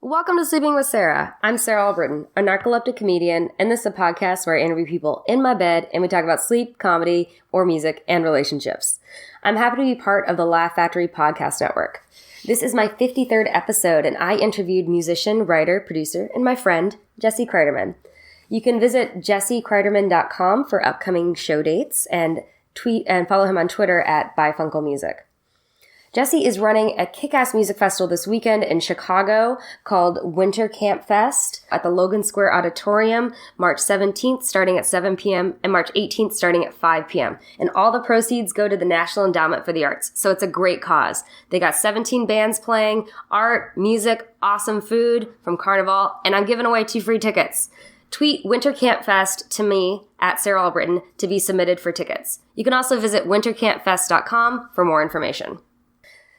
Welcome to Sleeping with Sarah. I'm Sarah Albritton, a narcoleptic comedian, and this is a podcast where I interview people in my bed and we talk about sleep, comedy, or music, and relationships. I'm happy to be part of the Laugh Factory podcast network. This is my 53rd episode, and I interviewed musician, writer, producer, and my friend, Jesse Cryderman. You can visit jessecryderman.com for upcoming show dates and tweet and follow him on Twitter at ByFunkleMusic. Jesse is running a kick-ass music festival this weekend in Chicago called Winter Camp Fest at the Logan Square Auditorium, March 17th starting at 7 p.m. and March 18th starting at 5 p.m. And all the proceeds go to the National Endowment for the Arts. So it's a great cause. They got 17 bands playing, art, music, awesome food from Carnival, and I'm giving away 2 free tickets. Tweet Winter Camp Fest to me at Sarah Albritton to be submitted for tickets. You can also visit wintercampfest.com for more information.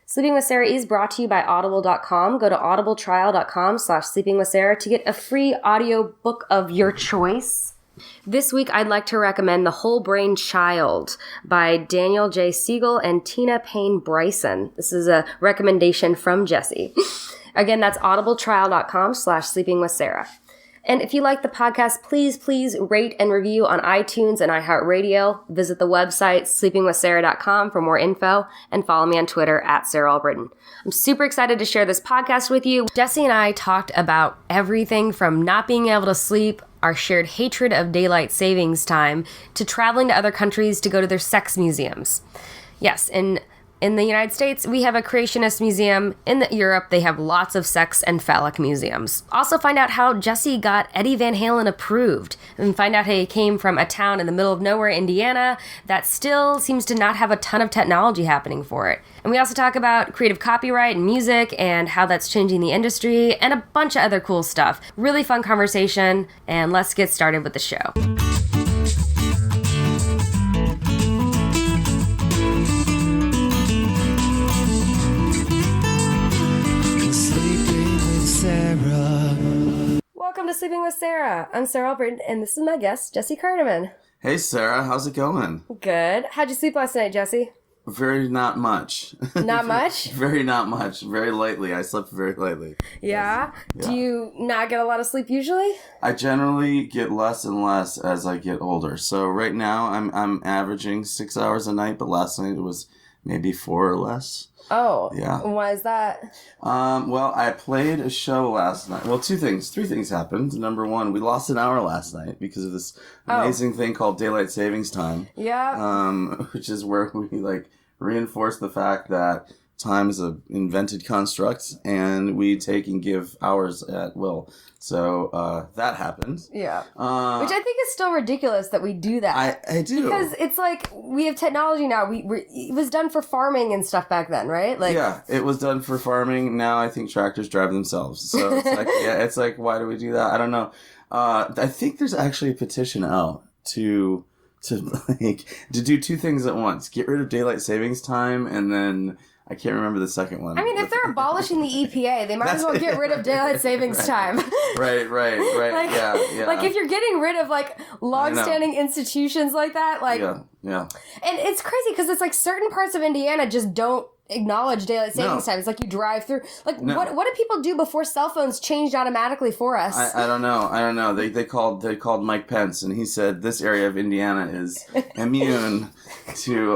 Sleeping with Sarah is brought to you by audible.com. Go to audibletrial.com/sleepingwithsarah to get a free audio book of your choice. This week, I'd like to recommend The Whole Brain Child by Daniel J. Siegel and Tina Payne Bryson. This is a recommendation from Jesse. Again, that's audibletrial.com/sleepingwithsarah. And if you like the podcast, please rate and review on iTunes and iHeartRadio. Visit the website, sleepingwithsarah.com for more info, and follow me on Twitter at Sarah Albritton. I'm super excited to share this podcast with you. Jesse and I talked about everything from not being able to sleep, our shared hatred of daylight savings time, to traveling to other countries to go to their sex museums. Yes, in the United States, we have a creationist museum. In Europe, they have lots of sex and phallic museums. Also find out how Jesse got Eddie Van Halen approved, and find out how he came from a town in the middle of nowhere, Indiana, that still seems to not have a ton of technology happening for it. And we also talk about creative copyright and music and how that's changing the industry and a bunch of other cool stuff. Really fun conversation, and let's get started with the show. Welcome to Sleeping with Sarah. I'm Sarah Albritton, and this is my guest, Jesse Cryderman. Hey, Sarah. How's it going? Good. How'd you sleep last night, Jesse? Very not much. Not much? Very not much. Very lightly. I slept very lightly. Yeah? Do you not get a lot of sleep usually? I generally get less and less as I get older. So right now, I'm averaging 6 hours a night, but last night it was maybe 4 or less. Oh. Yeah. Why is that? Well, I played a show last night. Well, 3 things happened. Number 1, we lost an hour last night because of this amazing thing called daylight savings time. Yeah. Which is where we reinforce the fact that time is an invented construct and we take and give hours at will. So that happened. Yeah. Which I think is still ridiculous that we do that. I do. Because it's like, we have technology now. It was done for farming and stuff back then, right? Like, yeah, it was done for farming. Now I think tractors drive themselves. So it's like, why do we do that? I don't know. I think there's actually a petition out to do 2 things at once. Get rid of daylight savings time and then... I can't remember the second one. I mean, if they're abolishing the EPA, they might as well get rid of daylight savings time. Right. Like, yeah. Like, if you're getting rid of, like, long-standing institutions like that, like... Yeah. And it's crazy, because it's like certain parts of Indiana just don't acknowledge daylight savings time. It's like you drive through. Like, what did people do before cell phones changed automatically for us? I don't know. They called Mike Pence, and he said this area of Indiana is immune to.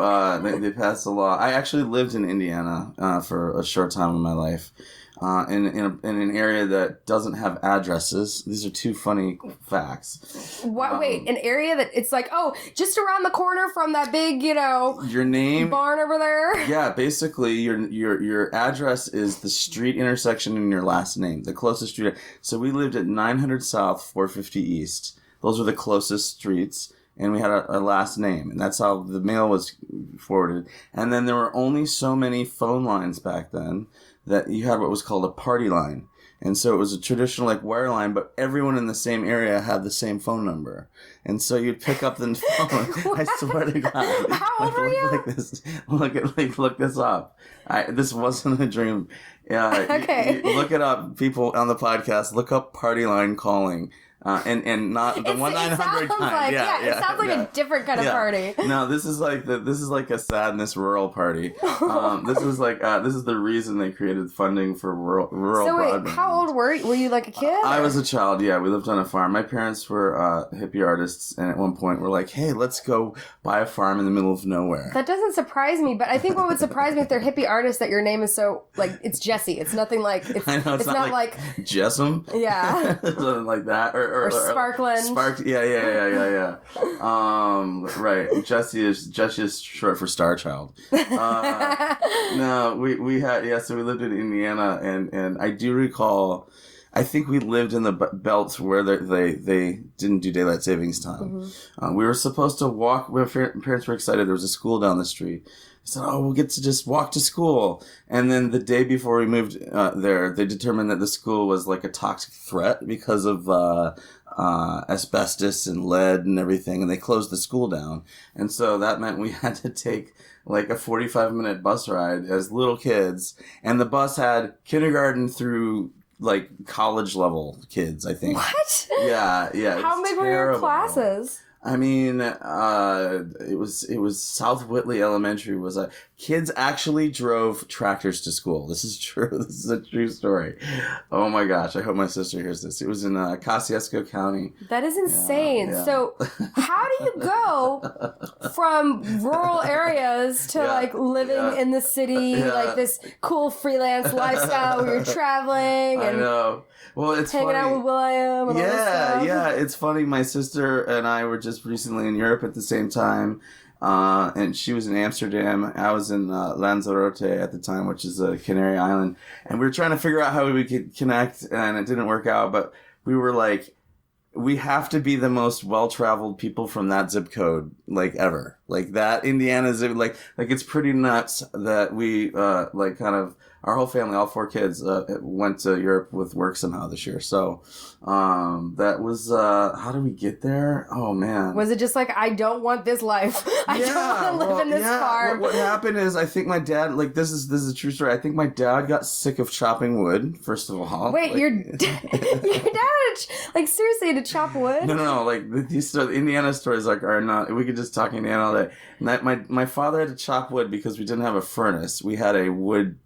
They passed a law. I actually lived in Indiana for a short time in my life. In an area that doesn't have addresses. These are 2 funny facts. What? Wait, an area that it's like, just around the corner from that big, your name barn over there. Yeah, basically your address is the street intersection in your last name, the closest street. So we lived at 900 South, 450 East. Those were the closest streets. And we had a last name, and that's how the mail was forwarded. And then there were only so many phone lines back then that you had what was called a party line. And so it was a traditional like wire line, but everyone in the same area had the same phone number. And so you'd pick up the phone. I swear to God. How old were you? Look this up. This wasn't a dream. Yeah. Okay. You look it up. People on the podcast, look up party line calling. And not the 1-900 kind. It sounds like a different kind of party. No, this is like a sadness rural party. This is the reason they created funding for rural broadband. How old were you? Were you like a kid? I was a child. Yeah, we lived on a farm. My parents were hippie artists, and at one point were like, "Hey, let's go buy a farm in the middle of nowhere." That doesn't surprise me, but I think what would surprise me if they're hippie artists that your name is so like it's Jesse. It's nothing like it's. I know, it's not like Jessam. Yeah, something like that, or Sparkland. Yeah. Right. Jesse is short for Star Child. No, we had so we lived in Indiana, and I do recall. I think we lived in the belt where they didn't do daylight savings time. Mm-hmm. We were supposed to walk. My parents were excited. There was a school down the street. I said, "Oh, we'll get to just walk to school." And then the day before we moved there, they determined that the school was like a toxic threat because of asbestos and lead and everything, and they closed the school down. And so that meant we had to take like a 45-minute bus ride as little kids, and the bus had kindergarten through like college level kids, I think. What? Yeah. How big were your classes? I mean, it was South Whitley Elementary. Kids actually drove tractors to school. This is true. This is a true story. Oh my gosh! I hope my sister hears this. It was in Kosciuszko County. That is insane. Yeah. So, how do you go from rural areas to like living in the city, like this cool freelance lifestyle where you're traveling? And I know. Well, it's hanging out with William. And all this stuff. Yeah. It's funny. My sister and I were just recently in Europe at the same time, and she was in Amsterdam. I was in Lanzarote at the time, which is a Canary Island, and we were trying to figure out how we could connect, and it didn't work out. But we were like, we have to be the most well-traveled people from that zip code, like ever. Like that Indiana zip, like it's pretty nuts that we like kind of. Our whole family, all 4 kids, went to Europe with work somehow this year. So, that was, how did we get there? Oh, man. Was it just like, I don't want this life. I don't want to live in this farm. What happened is, I think my dad, like, this is a true story. I think my dad got sick of chopping wood, first of all. Wait, your dad, like, seriously, to chop wood? No. Like, these Indiana stories, like, are not, we could just talk Indiana all day. My father had to chop wood because we didn't have a furnace. We had a wood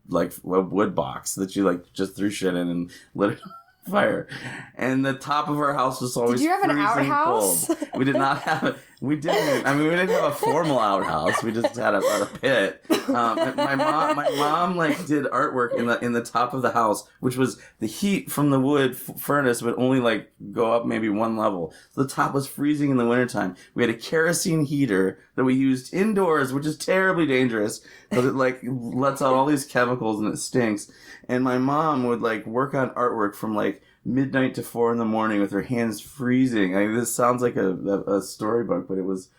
box that you like just threw shit in and lit it on fire. And the top of our house was always Did you have an outhouse? Cold. We did not have it. We didn't. I mean, we didn't have a formal outhouse. We just had a pit. My mom like did artwork in the top of the house, which was the heat from the wood furnace would only like go up maybe 1 level. So the top was freezing in the wintertime. We had a kerosene heater that we used indoors, which is terribly dangerous because it like lets out all these chemicals and it stinks. And my mom would like work on artwork from like midnight to 4 a.m. with her hands freezing. I mean, this sounds like a storybook, but it was.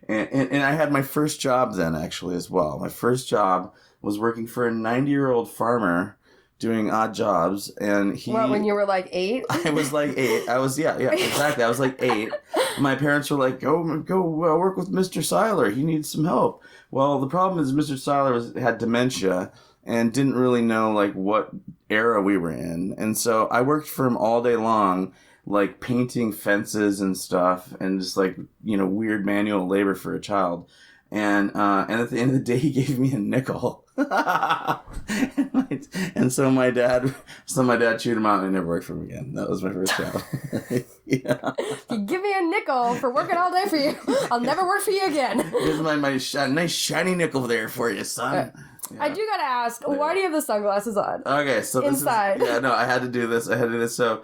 And I had my first job then actually as well. My first job was working for a 90-year-old farmer doing odd jobs, and he. What, when you were like 8? I was like 8. I was exactly. I was like 8. My parents were like, go work with Mr. Seiler. He needs some help. Well, the problem is Mr. Seiler had dementia and didn't really know like what era we were in, and so I worked for him all day long, like painting fences and stuff, and just like weird manual labor for a child. And at the end of the day, he gave me a nickel. and so my dad chewed him out, and I never worked for him again. That was my first job. Yeah. You give me a nickel for working all day for you. I'll never work for you again. Here's my nice shiny nickel there for you, son. Yeah. I do gotta ask, why do you have the sunglasses on? Okay, so inside. I had to do this. So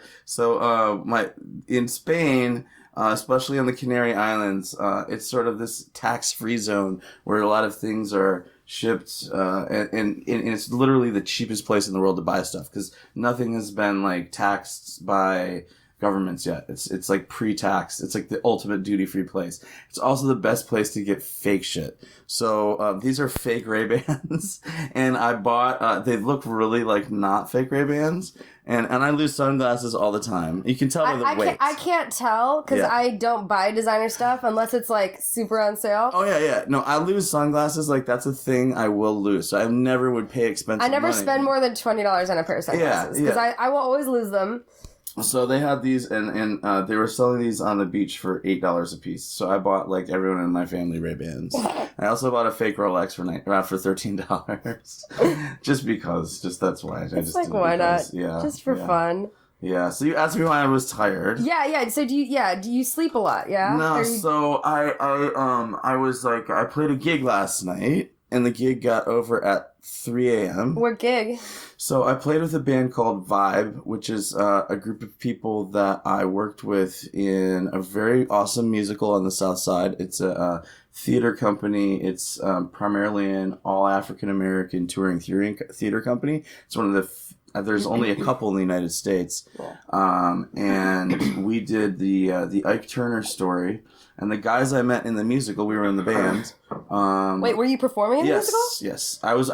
in Spain, especially on the Canary Islands, it's sort of this tax-free zone where a lot of things are shipped, and it's literally the cheapest place in the world to buy stuff because nothing has been like taxed by governments yet. It's like pre-tax. It's like the ultimate duty-free place. It's also the best place to get fake shit. So these are fake Ray-Bans, and I bought. They look really like not fake Ray-Bans, and I lose sunglasses all the time. You can tell by the weight. I can't tell because I don't buy designer stuff unless it's like super on sale. Oh yeah. No, I lose sunglasses. Like that's a thing I will lose. So I never would pay expensive. I never spend more than $20 on a pair of sunglasses because I will always lose them. So they had these, and they were selling these on the beach for $8 a piece. So I bought like everyone in my family Ray-Bans. I also bought a fake Rolex for $13, just because. Just that's why. It's like why not? Yeah, just for fun. Yeah. So you asked me why I was tired. Yeah. So do you sleep a lot? Yeah. No. So I was like I played a gig last night, and the gig got over at 3 a.m. What gig? So I played with a band called Vibe, which is a group of people that I worked with in a very awesome musical on the South Side. It's a theater company. It's primarily an all African American touring theater company. It's one of the there's only a couple in the United States, and we did the Ike Turner story. And the guys I met in the musical, we were in the band. Wait, were you performing in the musical? Yes. I was.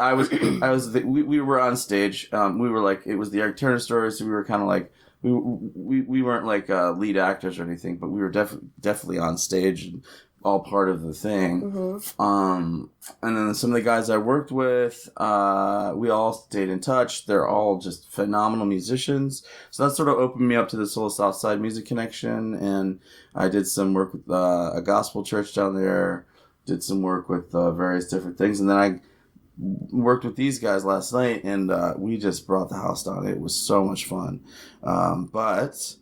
We were on stage. We were like, it was the Ike Turner story, so we were kind of like, we weren't like lead actors or anything, but we were definitely on stage and all part of the thing. Mm-hmm. And then some of the guys I worked with, we all stayed in touch. They're all just phenomenal musicians. So that sort of opened me up to this whole Southside music connection. And I did some work with a gospel church down there, did some work with various different things. And then I worked with these guys last night, and we just brought the house down. It was so much fun. But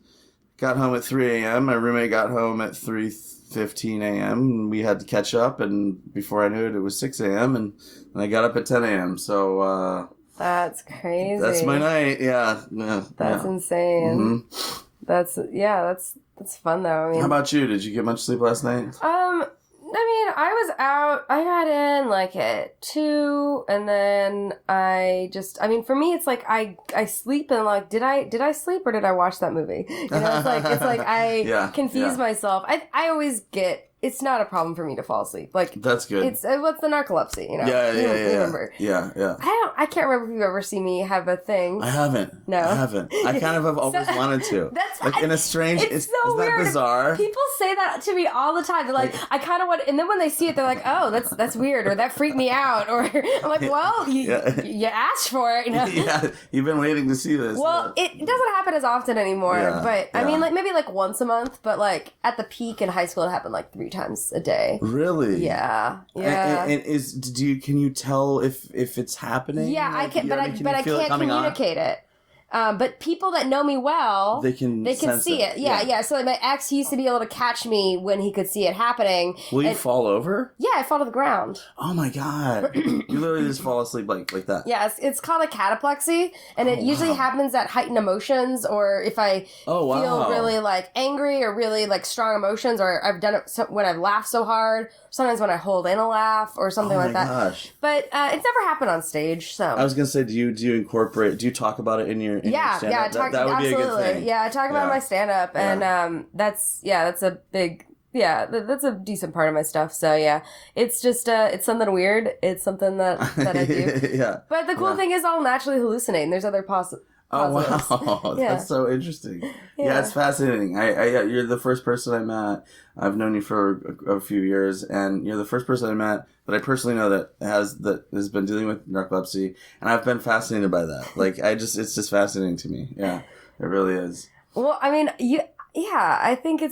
got home at 3 a.m. My roommate got home at 3:15 a.m. We had to catch up, and before I knew it, it was 6 a.m. and I got up at 10 a.m. So that's crazy. That's my night. Yeah. That's insane. Mm-hmm. That's fun though. I mean, how about you? Did you get much sleep last night? I mean, I was out, I got in like at 2, and then for me, it's like I sleep and like, did I sleep or did I watch that movie? You know, it's like I confuse myself. I always get, it's not a problem for me to fall asleep. Like, that's good. It's what's the narcolepsy, you know? Yeah. Remember. Yeah. I can't remember if you've ever seen me have a thing. I haven't. No. I haven't. I kind of have always wanted to. That's like in a strange. It's so isn't weird. That bizarre? People say that to me all the time. They're like, I kind of want, and then when they see it, they're like, oh, that's weird, or that freaked me out, or I'm like, well, you asked for it, you know? Yeah, you've been waiting to see this. Well, it doesn't happen as often anymore, but I mean, like maybe like once a month, but like at the peak in high school, it happened like 3 times a day. Really? Yeah. And can you tell if it's happening? Yeah, like, I can, but I can't communicate it. But people that know me well, they can see it. Yeah. So like my ex used to be able to catch me when he could see it happening. Will you fall over? Yeah, I fall to the ground. Oh my God. You literally just fall asleep like that. Yeah, it's called a cataplexy, and it usually happens at heightened emotions, or if I feel really like angry or really like strong emotions, or I've done it when I've laughed so hard, sometimes when I hold in a laugh or something like that. Gosh. But it's never happened on stage, so. I was going to say, do you talk about it in your stand-up? That would be a good thing. Yeah, I talk about my stand-up, and that's a big, that's a decent part of my stuff. So yeah, it's just, it's something weird. It's something that I do. Yeah. But the cool thing is I'll naturally hallucinate, and there's other positives. Oh, wow. That's so interesting. Yeah, it's fascinating. You're the first person I met. I've known you for a few years, and you're the first person I met that I personally know that has been dealing with narcolepsy, and I've been fascinated by that. Like, it's just fascinating to me. Yeah, it really is. Well, I mean, I think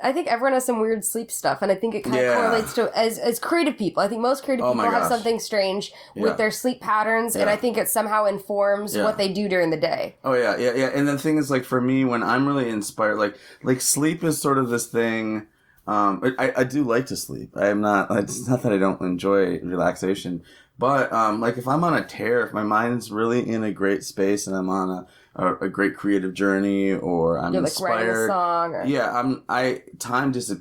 I think everyone has some weird sleep stuff, and I think it kind of correlates to, as creative people. I think most creative people have something strange with their sleep patterns, and I think it somehow informs what they do during the day. Oh, yeah. And the thing is, like, for me, when I'm really inspired, like sleep is sort of this thing. I do like to sleep. It's not that I don't enjoy relaxation, but like if I'm on a tear, if my mind's really in a great space and I'm on a great creative journey, or I'm inspired. Like writing a song.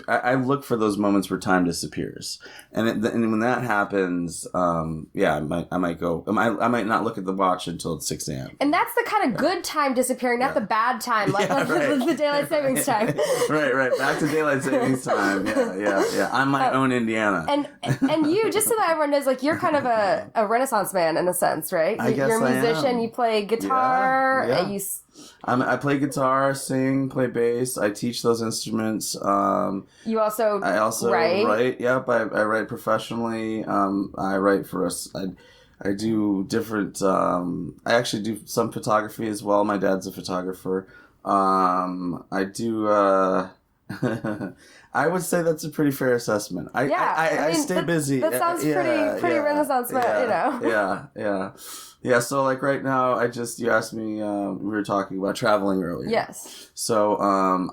I look for those moments where time disappears, and when that happens, I might not look at the watch until it's 6 a.m. And that's the kind of good time disappearing, not the bad time, like the daylight savings time. Right. Back to daylight savings time. Yeah. I'm my own Indiana. And you, just so that everyone knows, like, you're kind of a Renaissance man in a sense, right? You're a musician. You play guitar. Yeah. I play guitar, sing, play bass. I teach those instruments. I also write. Yep, I write professionally. I write for us. I do different. I actually do some photography as well. My dad's a photographer. I do. I would say that's a pretty fair assessment. I stay busy. That sounds pretty Renaissance, but Yeah. So like right now, you asked me. We were talking about traveling earlier. Yes. So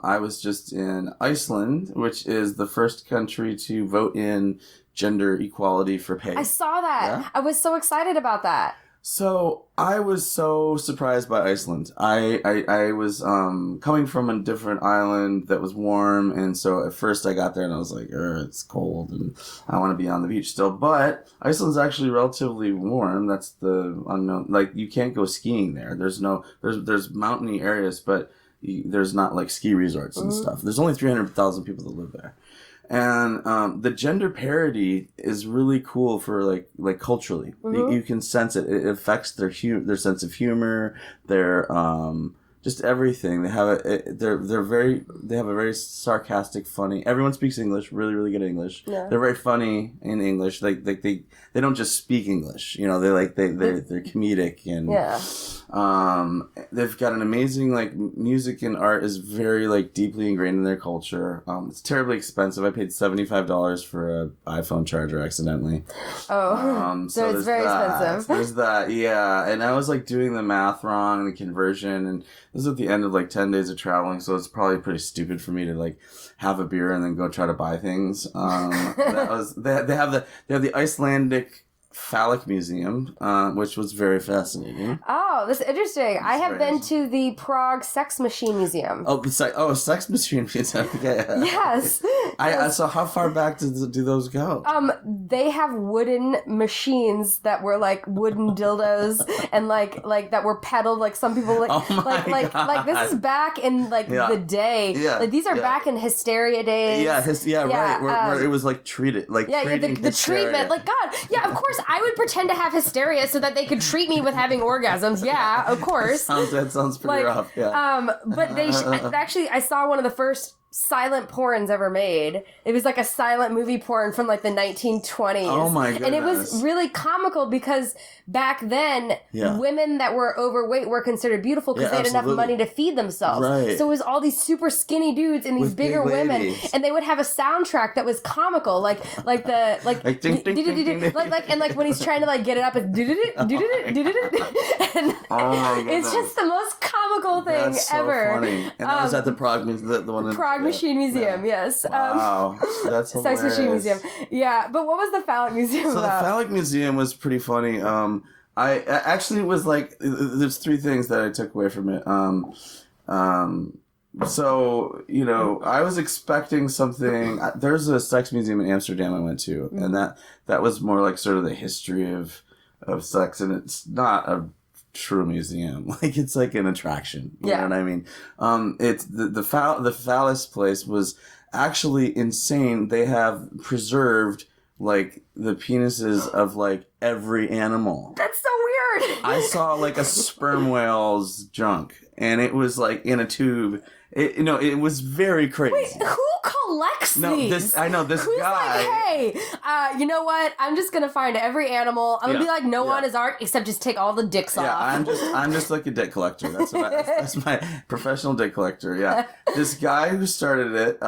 I was just in Iceland, which is the first country to vote in gender equality for pay. I saw that. Yeah? I was so excited about that. So I was so surprised by Iceland. I was coming from a different island that was warm, and so at first I got there and I was like, it's cold and I want to be on the beach still. But Iceland's actually relatively warm. That's the unknown. Like you can't go skiing there. There's mountainy areas, but there's not like ski resorts and stuff. There's only 300,000 people that live there. And the gender parity is really cool for like culturally. You can sense it. It affects their sense of humor, their just everything. They have they have a very sarcastic, funny. Everyone speaks English, really, really good English. Yeah. They're very funny in English. Like they don't just speak English. You know, they're comedic and they've got an amazing like music and art is very like deeply ingrained in their culture. It's terribly expensive. I paid $75 for an iPhone charger accidentally. Oh, so it's very expensive. There's that, yeah. And I was like doing the math wrong, the conversion, and this is at the end of like 10 days of traveling, so it's probably pretty stupid for me to like have a beer and then go try to buy things. They have the Icelandic Phallic Museum, which was very fascinating. Oh, this is interesting. I have been to the Prague Sex Machine Museum. Sex Machine Museum. Okay. Yes. So how far back do those go? They have wooden machines that were like wooden dildos and like that were pedaled. Like some people like this is back in like the day. Yeah. Like these are back in hysteria days. Right. Where it was like treated like the treatment. Like God, yeah, of course. I would pretend to have hysteria so that they could treat me with having orgasms. Yeah, of course. That sounds pretty rough. Yeah. But they actually, I saw one of the first silent porns ever made. It was like a silent movie porn from like the 1920s. Oh my goodness. And it was really comical because back then, women that were overweight were considered beautiful because they had enough money to feed themselves. Right. So it was all these super skinny dudes and these bigger women, and they would have a soundtrack that was comical, like when he's trying to like get it up, it's and it's just the most comical thing ever. Funny. And that was at the Prague Museum, the one in Prague Machine Museum, yes. Wow, that's hilarious. Sex Machine Museum. Yeah, but what was the Phallic Museum about? The Phallic Museum was pretty funny. I actually was like, there's three things that I took away from it. So, you know, I was expecting something. There's a sex museum in Amsterdam I went to, and that was more like sort of the history of sex, and it's not a true museum. Like it's like an attraction. You know what I mean? It's the phallus place was actually insane. They have preserved like the penises of like every animal. That's so weird. I saw like a sperm whale's junk, and it was like in a tube. It was very crazy. Wait, who collects these? I know this Who's guy. Like, hey, you know what? I'm just gonna find every animal. I'm gonna be like Noah on his ark, except just take all the dicks off. I'm just like a dick collector. That's my professional dick collector. Yeah, this guy who started it.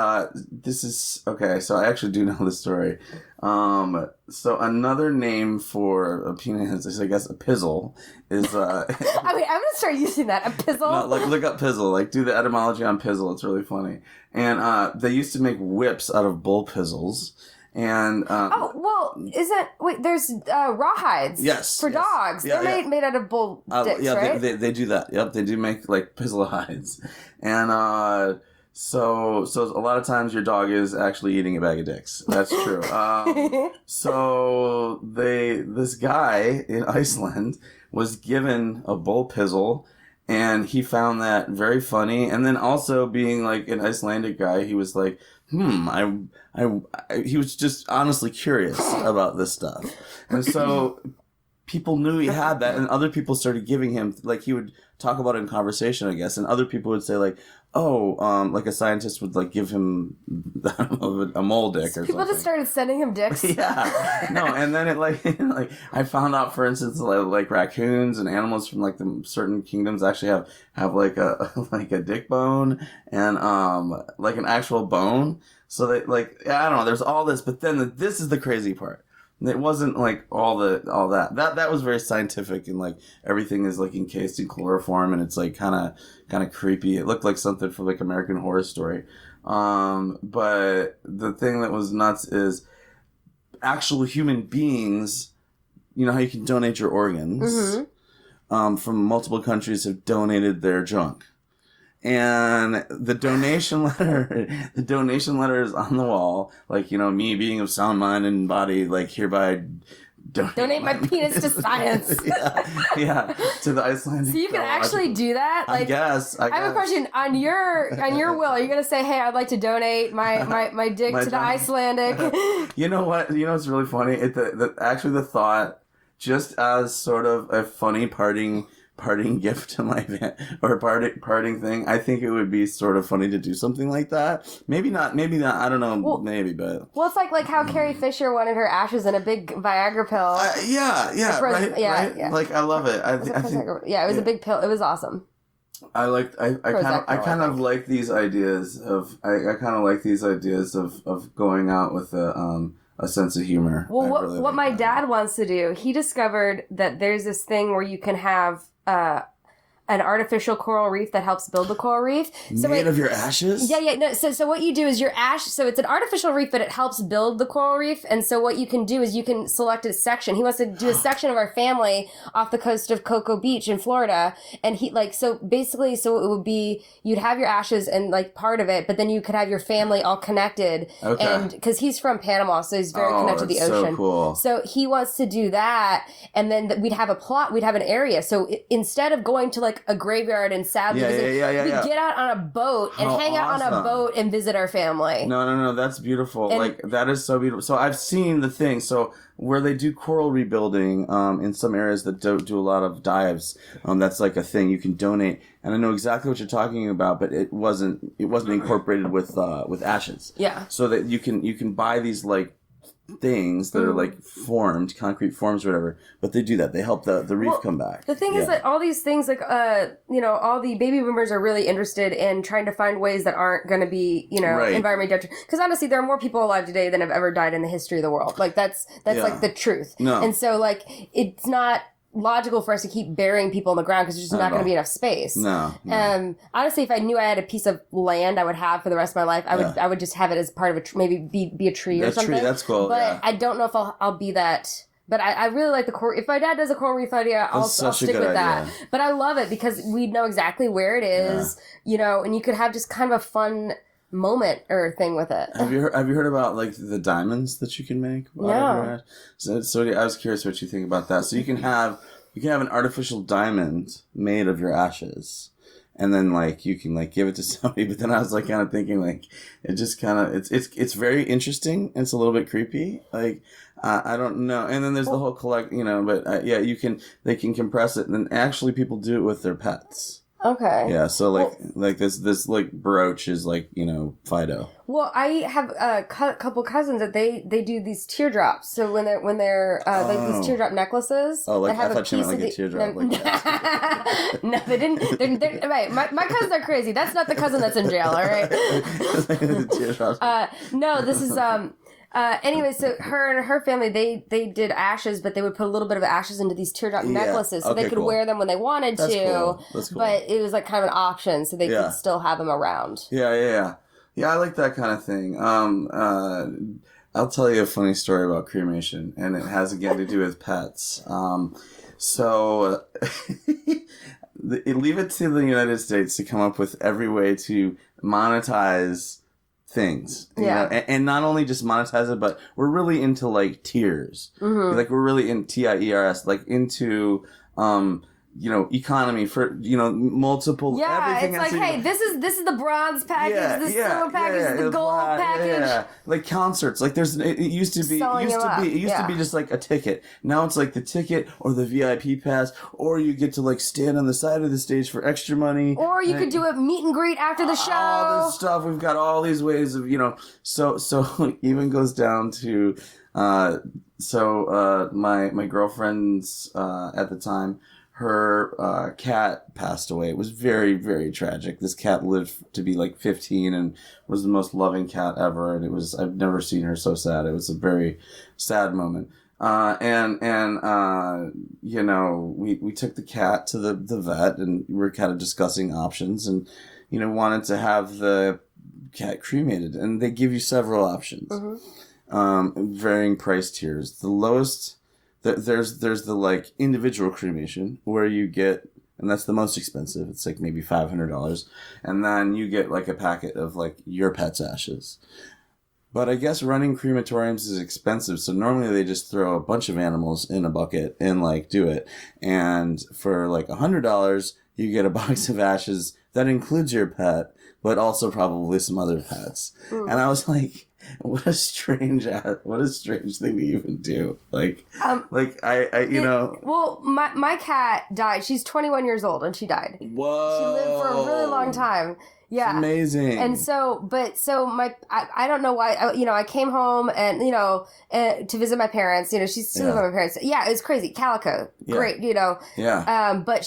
This is okay. So I actually do know the story. So another name for a penis is, I guess, a pizzle. Is I mean, I'm gonna start using that. A pizzle. No, like look up pizzle. Like do the etymology on pizzle. It's really funny. And they used to make whips out of bull pizzles. And there's rawhides. Yes, for dogs. Yeah, they're made out of bull dicks, right? They do that. Yep, they do make like pizzle hides. And So a lot of times your dog is actually eating a bag of dicks. That's true. So this guy in Iceland was given a bull pizzle, and he found that very funny. And then also being like an Icelandic guy, he was like, he was just honestly curious about this stuff. And so people knew he had that, and other people started giving him, like, he would talk about it in conversation, I guess, and other people would say, like, like a scientist would, like, give him a mole dick or something. People just started sending him dicks. Yeah. No, and then it, like, I found out, for instance, like raccoons and animals from, like, the certain kingdoms actually have like a dick bone and, like an actual bone. So they, like, I don't know, there's all this, but then this is the crazy part. It wasn't like all that. That was very scientific, and like everything is like encased in chloroform, and it's like kind of creepy. It looked like something from like American Horror Story. But the thing that was nuts is actual human beings. You know how you can donate your organs. From multiple countries have donated their junk. And the donation letter is on the wall. Like, you know, me being of sound mind and body, like, hereby donate my penis to science. yeah, to the Icelandic. So you can actually do that? Like, I guess. I have a question. On your will, are you going to say, hey, I'd like to donate my dick to the Icelandic? You know what? You know what's really funny? Actually, the thought, just as sort of a funny parting gift to my or parting thing, I think it would be sort of funny to do something like that. Maybe not, I don't know, but well, it's like how Carrie Fisher wanted her ashes in a big Viagra pill. Right. Like, I love it. I think, it was a big pill. It was awesome. I kind of like these ideas of going out with a sense of humor. Well, what my dad wants to do, he discovered that there's this thing where you can have an artificial coral reef that helps build the coral reef. Made of your ashes? Yeah. No, so what you do is your ash, so it's an artificial reef, but it helps build the coral reef. And so what you can do is you can select a section. He wants to do a section of our family off the coast of Cocoa Beach in Florida. And so it would be, you'd have your ashes and like part of it, but then you could have your family all connected. Okay. And because he's from Panama, so he's very connected to the ocean. So cool. So he wants to do that. And then we'd have an area. So instead of going to like a graveyard and sadly we get out on a boat and hang out on a boat and visit our family. No, that's beautiful. And that is so beautiful. So I've seen the thing. So where they do coral rebuilding, in some areas that don't do a lot of dives, that's like a thing you can donate. And I know exactly what you're talking about, but it wasn't incorporated with ashes. Yeah. So that you can buy these like things that are like formed, concrete forms or whatever, but they do that. They help the reef come back. The thing is that all these things, like, all the baby boomers are really interested in trying to find ways that aren't going to be, environmentally detrimental. Because honestly, there are more people alive today than have ever died in the history of the world. Like, that's like the truth. No. And so, like, it's not logical for us to keep burying people in the ground because there's just not going to be enough space. No. Honestly, if I knew I had a piece of land I would have for the rest of my life, I would just have it as part of maybe be a tree or something. That's cool. But I don't know if I'll be that. But I really like the coral. If my dad does a coral reef idea, I'll stick with that. But I love it because we know exactly where it is, and you could have just kind of a fun moment or thing with it. Have you heard about like the diamonds that you can make? No. So I was curious what you think about that. So you can have an artificial diamond made of your ashes, and then like you can like give it to somebody. But then I was like kind of thinking like it just kind of it's very interesting. It's a little bit creepy. Like I don't know. And then there's the whole collect, but they can compress it, and then actually people do it with their pets. Okay. Yeah, so like this like brooch is like, Fido. Well, I have a couple cousins that they do these teardrops. So when they're like these teardrop necklaces. Oh, like that have I thought you meant like a teardrop. No, they didn't. They're right. My cousins are crazy. That's not the cousin that's in jail. All right. No, this is anyway, so her and her family, they did ashes, but they would put a little bit of ashes into these teardrop necklaces so they could wear them when they wanted to. Cool. That's cool. But it was like kind of an option so they could still have them around. Yeah, I like that kind of thing. I'll tell you a funny story about cremation, and it has again to do with pets. So leave it to the United States to come up with every way to monetize things, and not only just monetize it, but we're really into like tiers. Like we're really in TIERS, like into economy for, multiple. Yeah, everything it's like, hey, this is the bronze package, the silver package, the gold package. Yeah, like concerts. Like it used to be just like a ticket. Now it's like the ticket or the VIP pass, or you get to like stand on the side of the stage for extra money, or you could do a meet and greet after the show. All this stuff. We've got all these ways of So even goes down to my girlfriend's at the time. Her cat passed away. It was very, very tragic. This cat lived to be like 15 and was the most loving cat ever. And I've never seen her so sad. It was a very sad moment. We took the cat to the vet, and we were kind of discussing options, and, wanted to have the cat cremated. And they give you several options, varying price tiers. The lowest... There's the like individual cremation where you get, and that's the most expensive. It's like maybe $500, and then you get like a packet of like your pet's ashes. But I guess running crematoriums is expensive, so normally they just throw a bunch of animals in a bucket and like do it. And for like $100, you get a box of ashes that includes your pet, but also probably some other pets. And I was like, what a strange thing to even do. Well, my cat died. She's 21 years old and she died. Whoa. She lived for a really long time. Yeah. It's amazing. And I don't know why, I came home and, to visit my parents, she's still living with my parents. Yeah, it was crazy. Calico. Yeah. Great, Yeah. But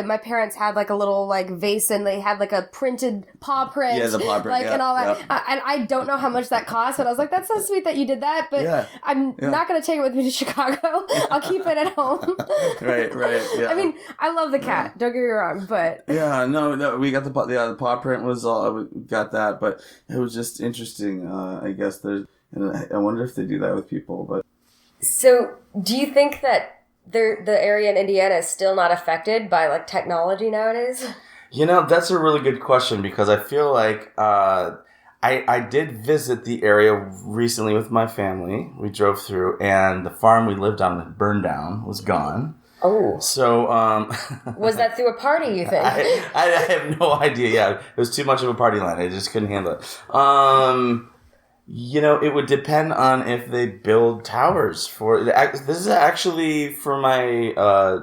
my parents had like a little like vase and they had like a printed paw print. Yeah, the paw print. Like, yeah, and all that. yeah. And I don't know how much that cost, but I was like, that's so sweet that you did that. But I'm not going to take it with me to Chicago. I'll keep it at home. Right. Yeah. I mean, I love the cat. Don't get me wrong, but. Yeah, no, we got the paw print was all, got that, but it was just interesting. I guess I wonder if they do that with people, but. So, do you think that the area in Indiana is still not affected by like technology nowadays? That's a really good question, because I feel like I did visit the area recently with my family. We drove through, and the farm we lived on had burned down, was gone. Oh. So, was that through a party, you think? I have no idea. Yeah, it was too much of a party line. I just couldn't handle it. It would depend on if they build towers for... This is actually for my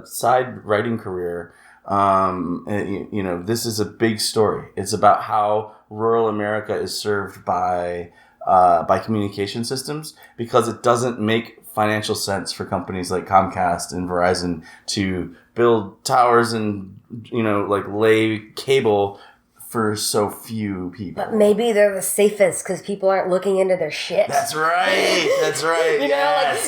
side writing career. This is a big story. It's about how rural America is served by communication systems, because it doesn't make financial sense for companies like Comcast and Verizon to build towers and, lay cable for so few people. But maybe they're the safest because people aren't looking into their shit. That's right.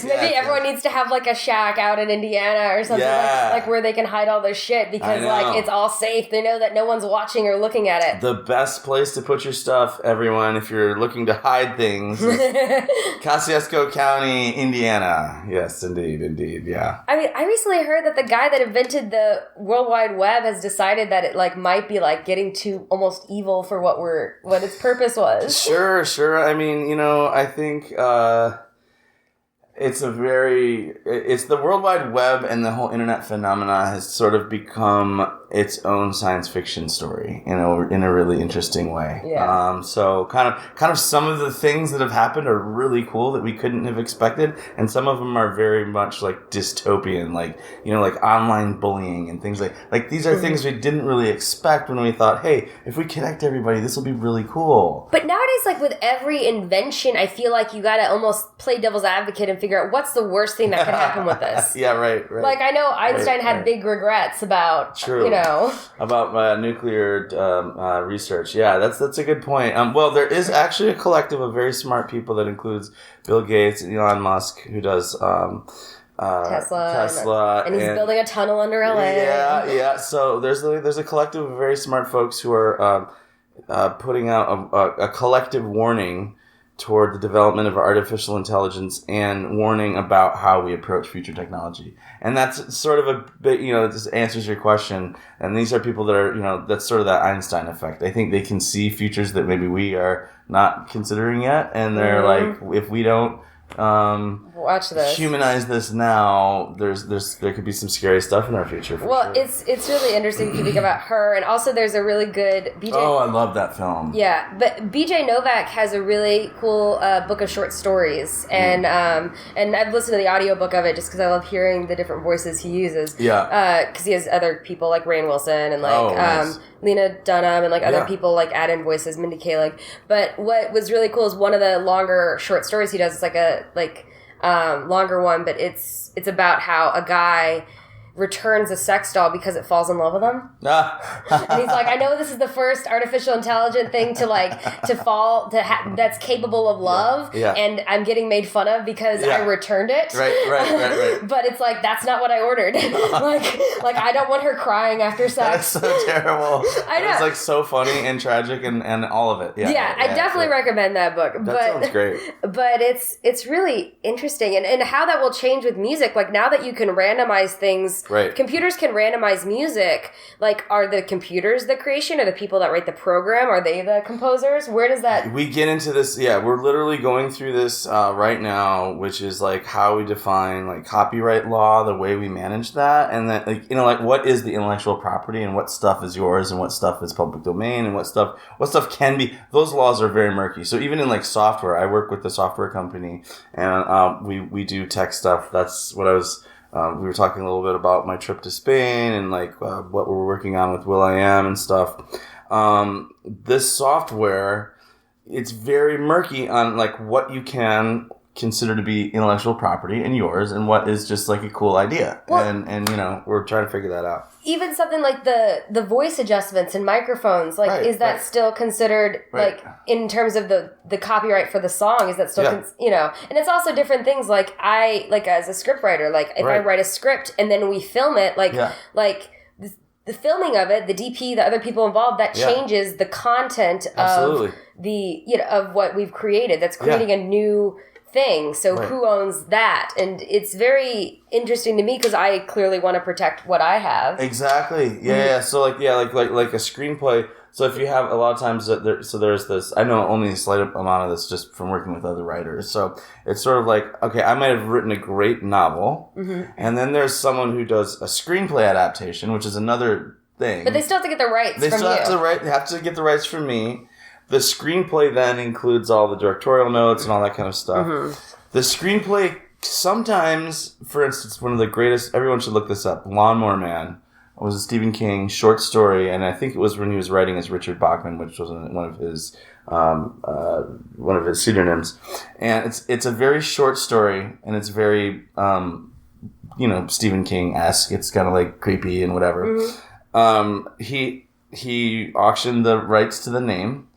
Maybe everyone needs to have like a shack out in Indiana or something like where they can hide all their shit because like it's all safe. They know that no one's watching or looking at it. The best place to put your stuff, everyone, if you're looking to hide things, is Kosciuszko County, Indiana. Yes, indeed, yeah. I mean, I recently heard that the guy that invented the World Wide Web has decided that it like might be like getting too almost evil for what its purpose was. Sure. I mean, I think it's the World Wide Web and the whole internet phenomena has sort of become its own science fiction story, in a really interesting way. Yeah. So kind of some of the things that have happened are really cool that we couldn't have expected, and some of them are very much like dystopian, like online bullying and things like these are things we didn't really expect when we thought, hey, if we connect everybody, this will be really cool. But nowadays, like with every invention, I feel like you gotta almost play devil's advocate and figure out what's the worst thing that could happen with this. Yeah, right. Like I know Einstein had big regrets about, about nuclear research. Yeah, that's a good point. Well, there is actually a collective of very smart people that includes Bill Gates and Elon Musk, who does Tesla, and he's building a tunnel under LA. Yeah. So there's a collective of very smart folks who are putting out a collective warning toward the development of artificial intelligence and warning about how we approach future technology. And that's sort of a bit, this answers your question. And these are people that are, that's sort of that Einstein effect. I think they can see futures that maybe we are not considering yet. And they're like, if we don't, watch this. Humanize this now. There could be some scary stuff in our future. Well, sure. it's really interesting to think about her, and also there's a really good BJ. Oh, I love that film. Yeah, but BJ Novak has a really cool book of short stories, and I've listened to the audiobook of it just because I love hearing the different voices he uses. Yeah. Because he has other people like Rainn Wilson and like nice. Lena Dunham and like other people like add in voices, Mindy Kaling. But what was really cool is one of the longer short stories he does. It's like a longer one, but it's about how a guy returns a sex doll because it falls in love with him. And he's like, I know this is the first artificial intelligent thing that's capable of love, and I'm getting made fun of because I returned it. Right. But it's like, that's not what I ordered. like I don't want her crying after sex. That's so terrible. I know. It's like so funny and tragic and all of it. Yeah, I definitely recommend that book. That sounds great. But it's really interesting, and how that will change with music. Like now that you can randomize things. Right. Computers can randomize music. Like, are the computers the creation, or the people that write the program? Are they the composers? Where does that... We get into this, we're literally going through this right now, which is like how we define like copyright law, the way we manage that, and then like what is the intellectual property and what stuff is yours and what stuff is public domain and what stuff can be. Those laws are very murky. So even in like software, I work with the software company, and we do tech stuff. That's what I was... we were talking a little bit about my trip to Spain and like what we're working on with will.i.am and stuff. This software, it's very murky on like what you can consider to be intellectual property and yours and what is just like a cool idea. Well, and we're trying to figure that out. Even something like the voice adjustments and microphones, like is that still considered like in terms of the copyright for the song? Is that still and it's also different things like I like as a scriptwriter, like if I write a script and then we film it, like the filming of it, the DP, the other people involved, that changes the content of the of what we've created. That's creating a new thing. So who owns that? And it's very interesting to me because I clearly want to protect what I have. Exactly. Yeah. So like a screenplay. So if you have a lot of times there's this. I know only a slight amount of this just from working with other writers. So it's sort of like, okay, I might have written a great novel, and then there's someone who does a screenplay adaptation, which is another thing. But they still have to get the rights. They have to get the rights from me. The screenplay then includes all the directorial notes and all that kind of stuff. The screenplay sometimes, for instance, one of the greatest, everyone should look this up, Lawnmower Man was a Stephen King short story, and I think it was when he was writing as Richard Bachman, which was one of his pseudonyms. And it's a very short story, and it's very, Stephen King-esque. It's kind of like creepy and whatever. He auctioned the rights to the name.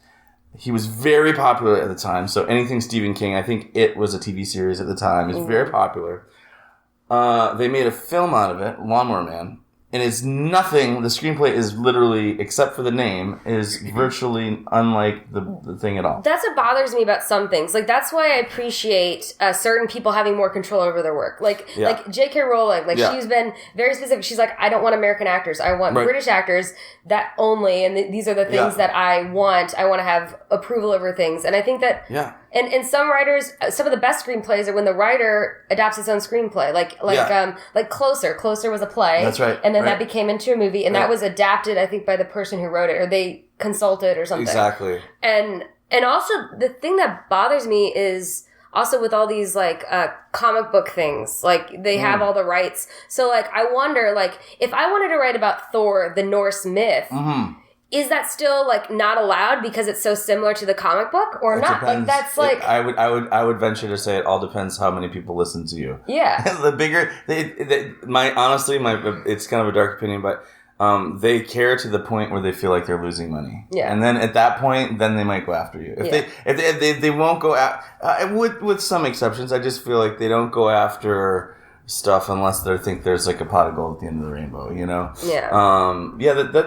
He was very popular at the time, so anything Stephen King, I think It was a TV series at the time, is very popular. They made a film out of it, Lawnmower Man, and it's nothing, the screenplay is literally, except for the name, is virtually unlike the thing at all. That's what bothers me about some things. Like, that's why I appreciate certain people having more control over their work. Like J.K. Rowling, she's been very specific. She's like, I don't want American actors. I want British actors, that only, and these are the things that I want. I want to have approval over things. And I think that... And some writers, some of the best screenplays are when the writer adapts his own screenplay. Like Closer. Closer was a play. That's right. And then that became into a movie. And that was adapted, I think, by the person who wrote it. Or they consulted or something. Exactly. And also, the thing that bothers me is... Also with all these, comic book things, they have all the rights. So, I wonder, if I wanted to write about Thor, the Norse myth, is that still, not allowed because it's so similar to the comic book or not? Depends. That's, I would venture to say it all depends how many people listen to you. Yeah. The bigger... honestly, it's kind of a dark opinion, but... they care to the point where they feel like they're losing money. Yeah. And then at that point, then they might go after you. If they won't go after, with some exceptions, I just feel like they don't go after stuff unless they think there's a pot of gold at the end of the rainbow, Yeah.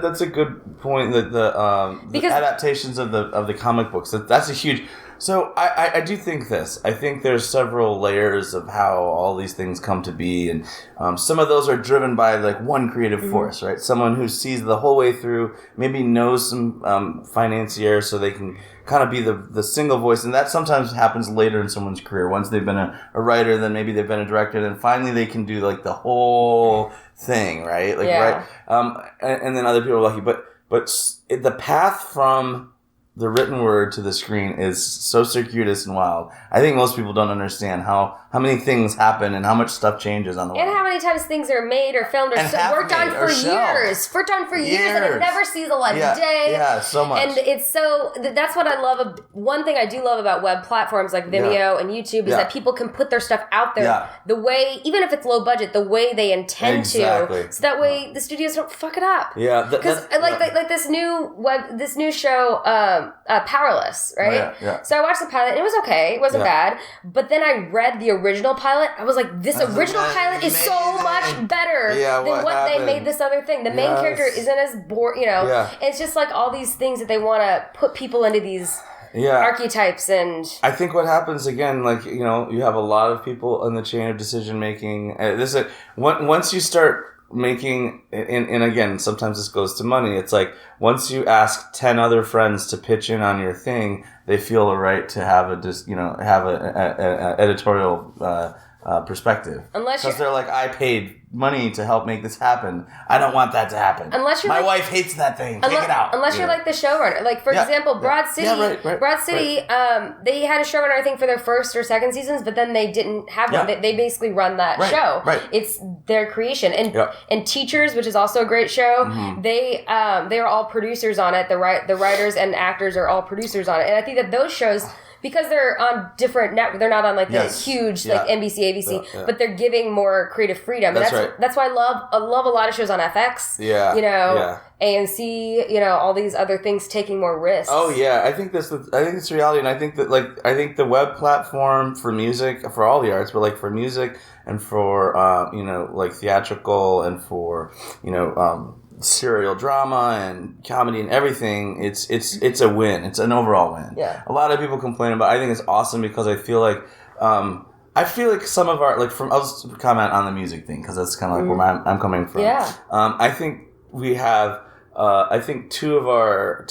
That's a good point. That the adaptations of the comic books, that's a huge... So I do think this. I think there's several layers of how all these things come to be, and some of those are driven by like one creative force, right? Someone who sees the whole way through, maybe knows some financiers, so they can kind of be the single voice, and that sometimes happens later in someone's career. Once they've been a writer, then maybe they've been a director, then finally they can do like the whole thing, right? Like right, and then other people are lucky, but the path from the written word to the screen is so circuitous and wild. I think most people don't understand how many things happen and how much stuff changes on the way. And how many times things are made or filmed or worked on for years. Worked on for years and it never sees the light of day. Yeah, so much. And it's so, that's what I love. One thing I do love about web platforms like Vimeo and YouTube is that people can put their stuff out there the way, even if it's low budget, the way they intend to. So that way the studios don't fuck it up. Yeah. Because like this new show, Powerless, right? Yeah. So I watched the pilot and it was okay. It wasn't bad. But then I read the original pilot. I was like, this original pilot is so much better than what they made this other thing. The main character isn't as bored, It's just like all these things that they want to put people into these archetypes. And I think what happens again, like, you have a lot of people in the chain of decision making. Once you start making, and again, sometimes this goes to money. It's like once you ask 10 other friends to pitch in on your thing, they feel the right to have a editorial perspective. Because they're like, I paid money to help make this happen. I don't want that to happen. My wife hates that thing. Take it out. Unless you're like the showrunner. Like, for example, Broad City. Broad City, they had a showrunner, I think, for their first or second seasons, but then they didn't have one. They basically run that show. Right. It's their creation. And Teachers, which is also a great show, they are all producers on it. The writers and actors are all producers on it. And I think that those shows, because they're on different networks, they're not on like the huge like NBC, ABC, but they're giving more creative freedom. That's why I love a lot of shows on FX. AMC, all these other things taking more risks. Oh yeah, I think it's reality, and I think that the web platform for music, for all the arts, but like for music and for like theatrical and for serial drama and comedy and everything, it's a win. It's an overall win. Yeah. A lot of people complain about it. I think it's awesome because I feel like some of our, like, I'll just comment on the music thing because that's kind of like where I'm coming from. Yeah. I think we have two of our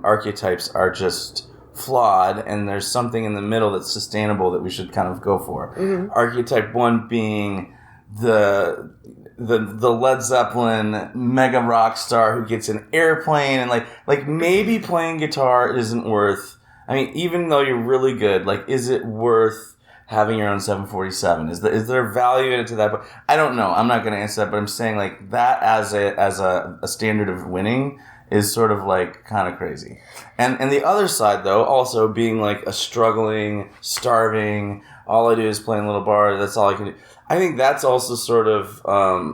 archetypes are just flawed, and there's something in the middle that's sustainable that we should kind of go for. Archetype one being the Led Zeppelin mega rock star who gets an airplane and like maybe playing guitar isn't worth, I mean, even though you're really good, like, is it worth having your own 747? Is there value in it to that? But I don't know. I'm not going to answer that, but I'm saying like that as a standard of winning is sort of like kind of crazy. And the other side though, also being like a struggling, starving, all I do is play in a little bar, that's all I can do. I think that's also sort of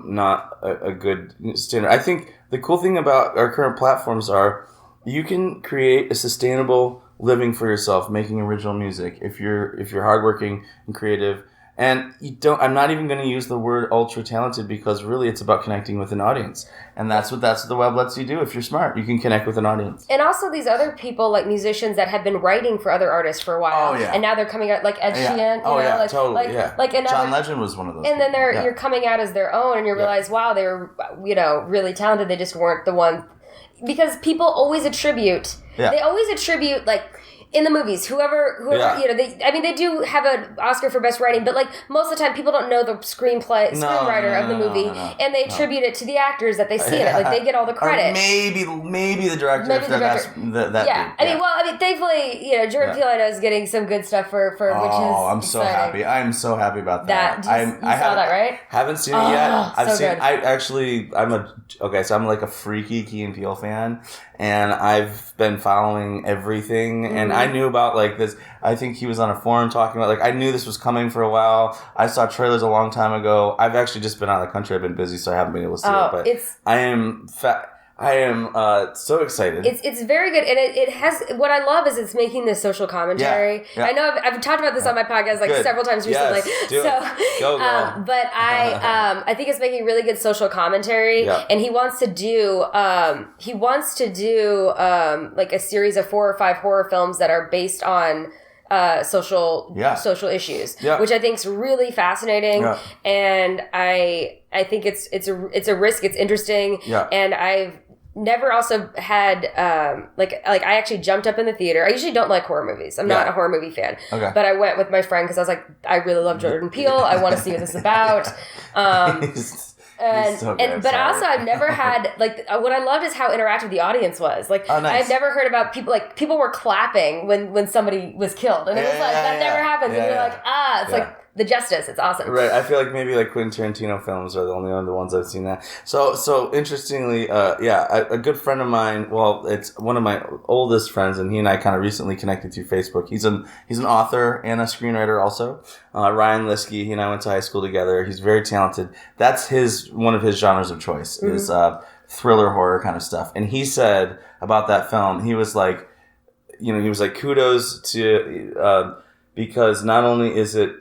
not a good standard. I think the cool thing about our current platforms are you can create a sustainable living for yourself, making original music if you're hardworking and creative. And I'm not even going to use the word ultra talented because really it's about connecting with an audience. And that's what the web lets you do. If you're smart, you can connect with an audience. And also these other people, like musicians that have been writing for other artists for a while. Oh, yeah. And now they're coming out like Ed Sheeran. Totally. John Legend was one of those. And then you're coming out as their own and you realize, wow, they were, really talented. They just weren't the one. Because people always attribute, like, in the movies, whoever they do have an Oscar for best writing, but like most of the time people don't know the screenwriter of the movie, and they attribute it to the actors that they see in it. Like they get all the credit. Or maybe the director. Thankfully, Jordan Peele I know is getting some good stuff for which is I'm so happy. I'm so happy about that. You saw that, right? Haven't seen it yet. Good. I'm like a freaky Key and Peele fan, and I've been following everything, and I knew about like this. I think he was on a forum talking about, like, I knew this was coming for a while. I saw trailers a long time ago. I've actually just been out of the country. I've been busy, so I haven't been able to see it. But I am so excited. It's very good, and it has what I love is it's making this social commentary. Yeah. I know I've talked about this on my podcast several times recently. Yes, do it. Go. But I think it's making really good social commentary, and he wants to do like a series of 4 or 5 horror films that are based on social issues, which I think is really fascinating, and I think it's a risk. It's interesting, and I've never also had like I actually jumped up in the theater. I usually don't like horror movies. I'm not a horror movie fan, but I went with my friend because I was like, I really love Jordan Peele. I want to see what this is about. But also I've never had what I loved is how interactive the audience was. Nice. I've never heard about people were clapping when somebody was killed, and it was that never happens. And you're like, it's like the justice. It's awesome. Right. I feel like maybe Quentin Tarantino films are the only ones I've seen that. So interestingly, a good friend of mine. Well, it's one of my oldest friends, and he and I kind of recently connected through Facebook. He's an author and a screenwriter also. Ryan Liskey. He and I went to high school together. He's very talented. That's one of his genres of choice is thriller horror kind of stuff. And he said about that film, he was like, kudos to. Because not only is it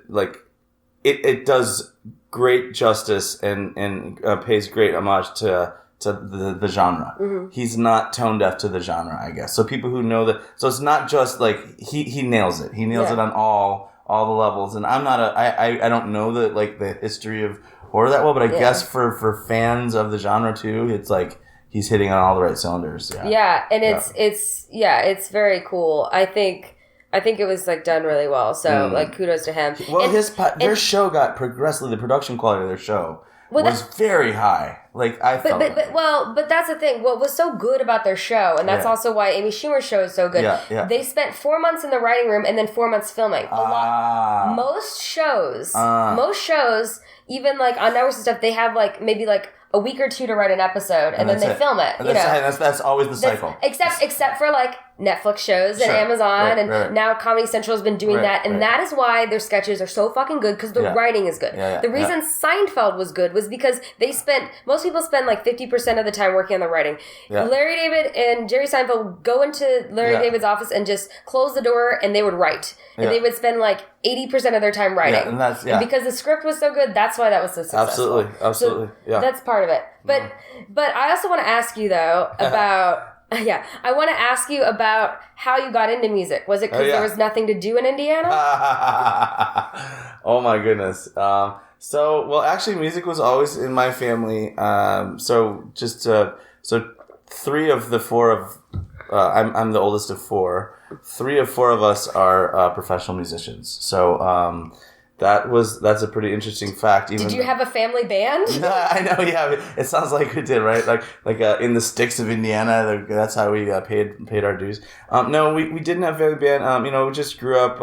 it does great justice and pays great homage to the genre. Mm-hmm. He's not tone deaf to the genre, I guess. So people who know that, so it's not just he nails it. He nails it on all the levels. And I'm not I don't know the history of horror that well, but I guess for fans of the genre too, it's he's hitting on all the right cylinders. Yeah, and it's very cool. I think it was done really well. So kudos to him. Well, their show got progressively, the production quality of their show was very high. But that's the thing. What was so good about their show, and that's also why Amy Schumer's show is so good. Yeah. They spent 4 months in the writing room and then 4 months filming. A lot. Most shows, even on networks and stuff, they have maybe a week or two to write an episode, and then they film it. That's always the cycle. Except for Netflix shows and Amazon, and now Comedy Central has been doing that, and that is why their sketches are so fucking good because the writing is good. The reason Seinfeld was good was because most people spend 50% of the time working on the writing. Larry David and Jerry Seinfeld would go into Larry David's office and just close the door, and they would write, and they would spend 80% of their time writing. And because the script was so good, that's why that was so successful. Absolutely. So that's part of it. But I also want to ask you though about. I want to ask you about how you got into music. Was it because there was nothing to do in Indiana? Oh my goodness. Actually, music was always in my family. So 3 of the 4 of I'm the oldest of 4. 3 of 4 of us are professional musicians. So that's a pretty interesting fact. Did you have a family band? I know, yeah. It sounds like we did, right? In the sticks of Indiana, that's how we paid our dues. No, we didn't have a family band. We just grew up,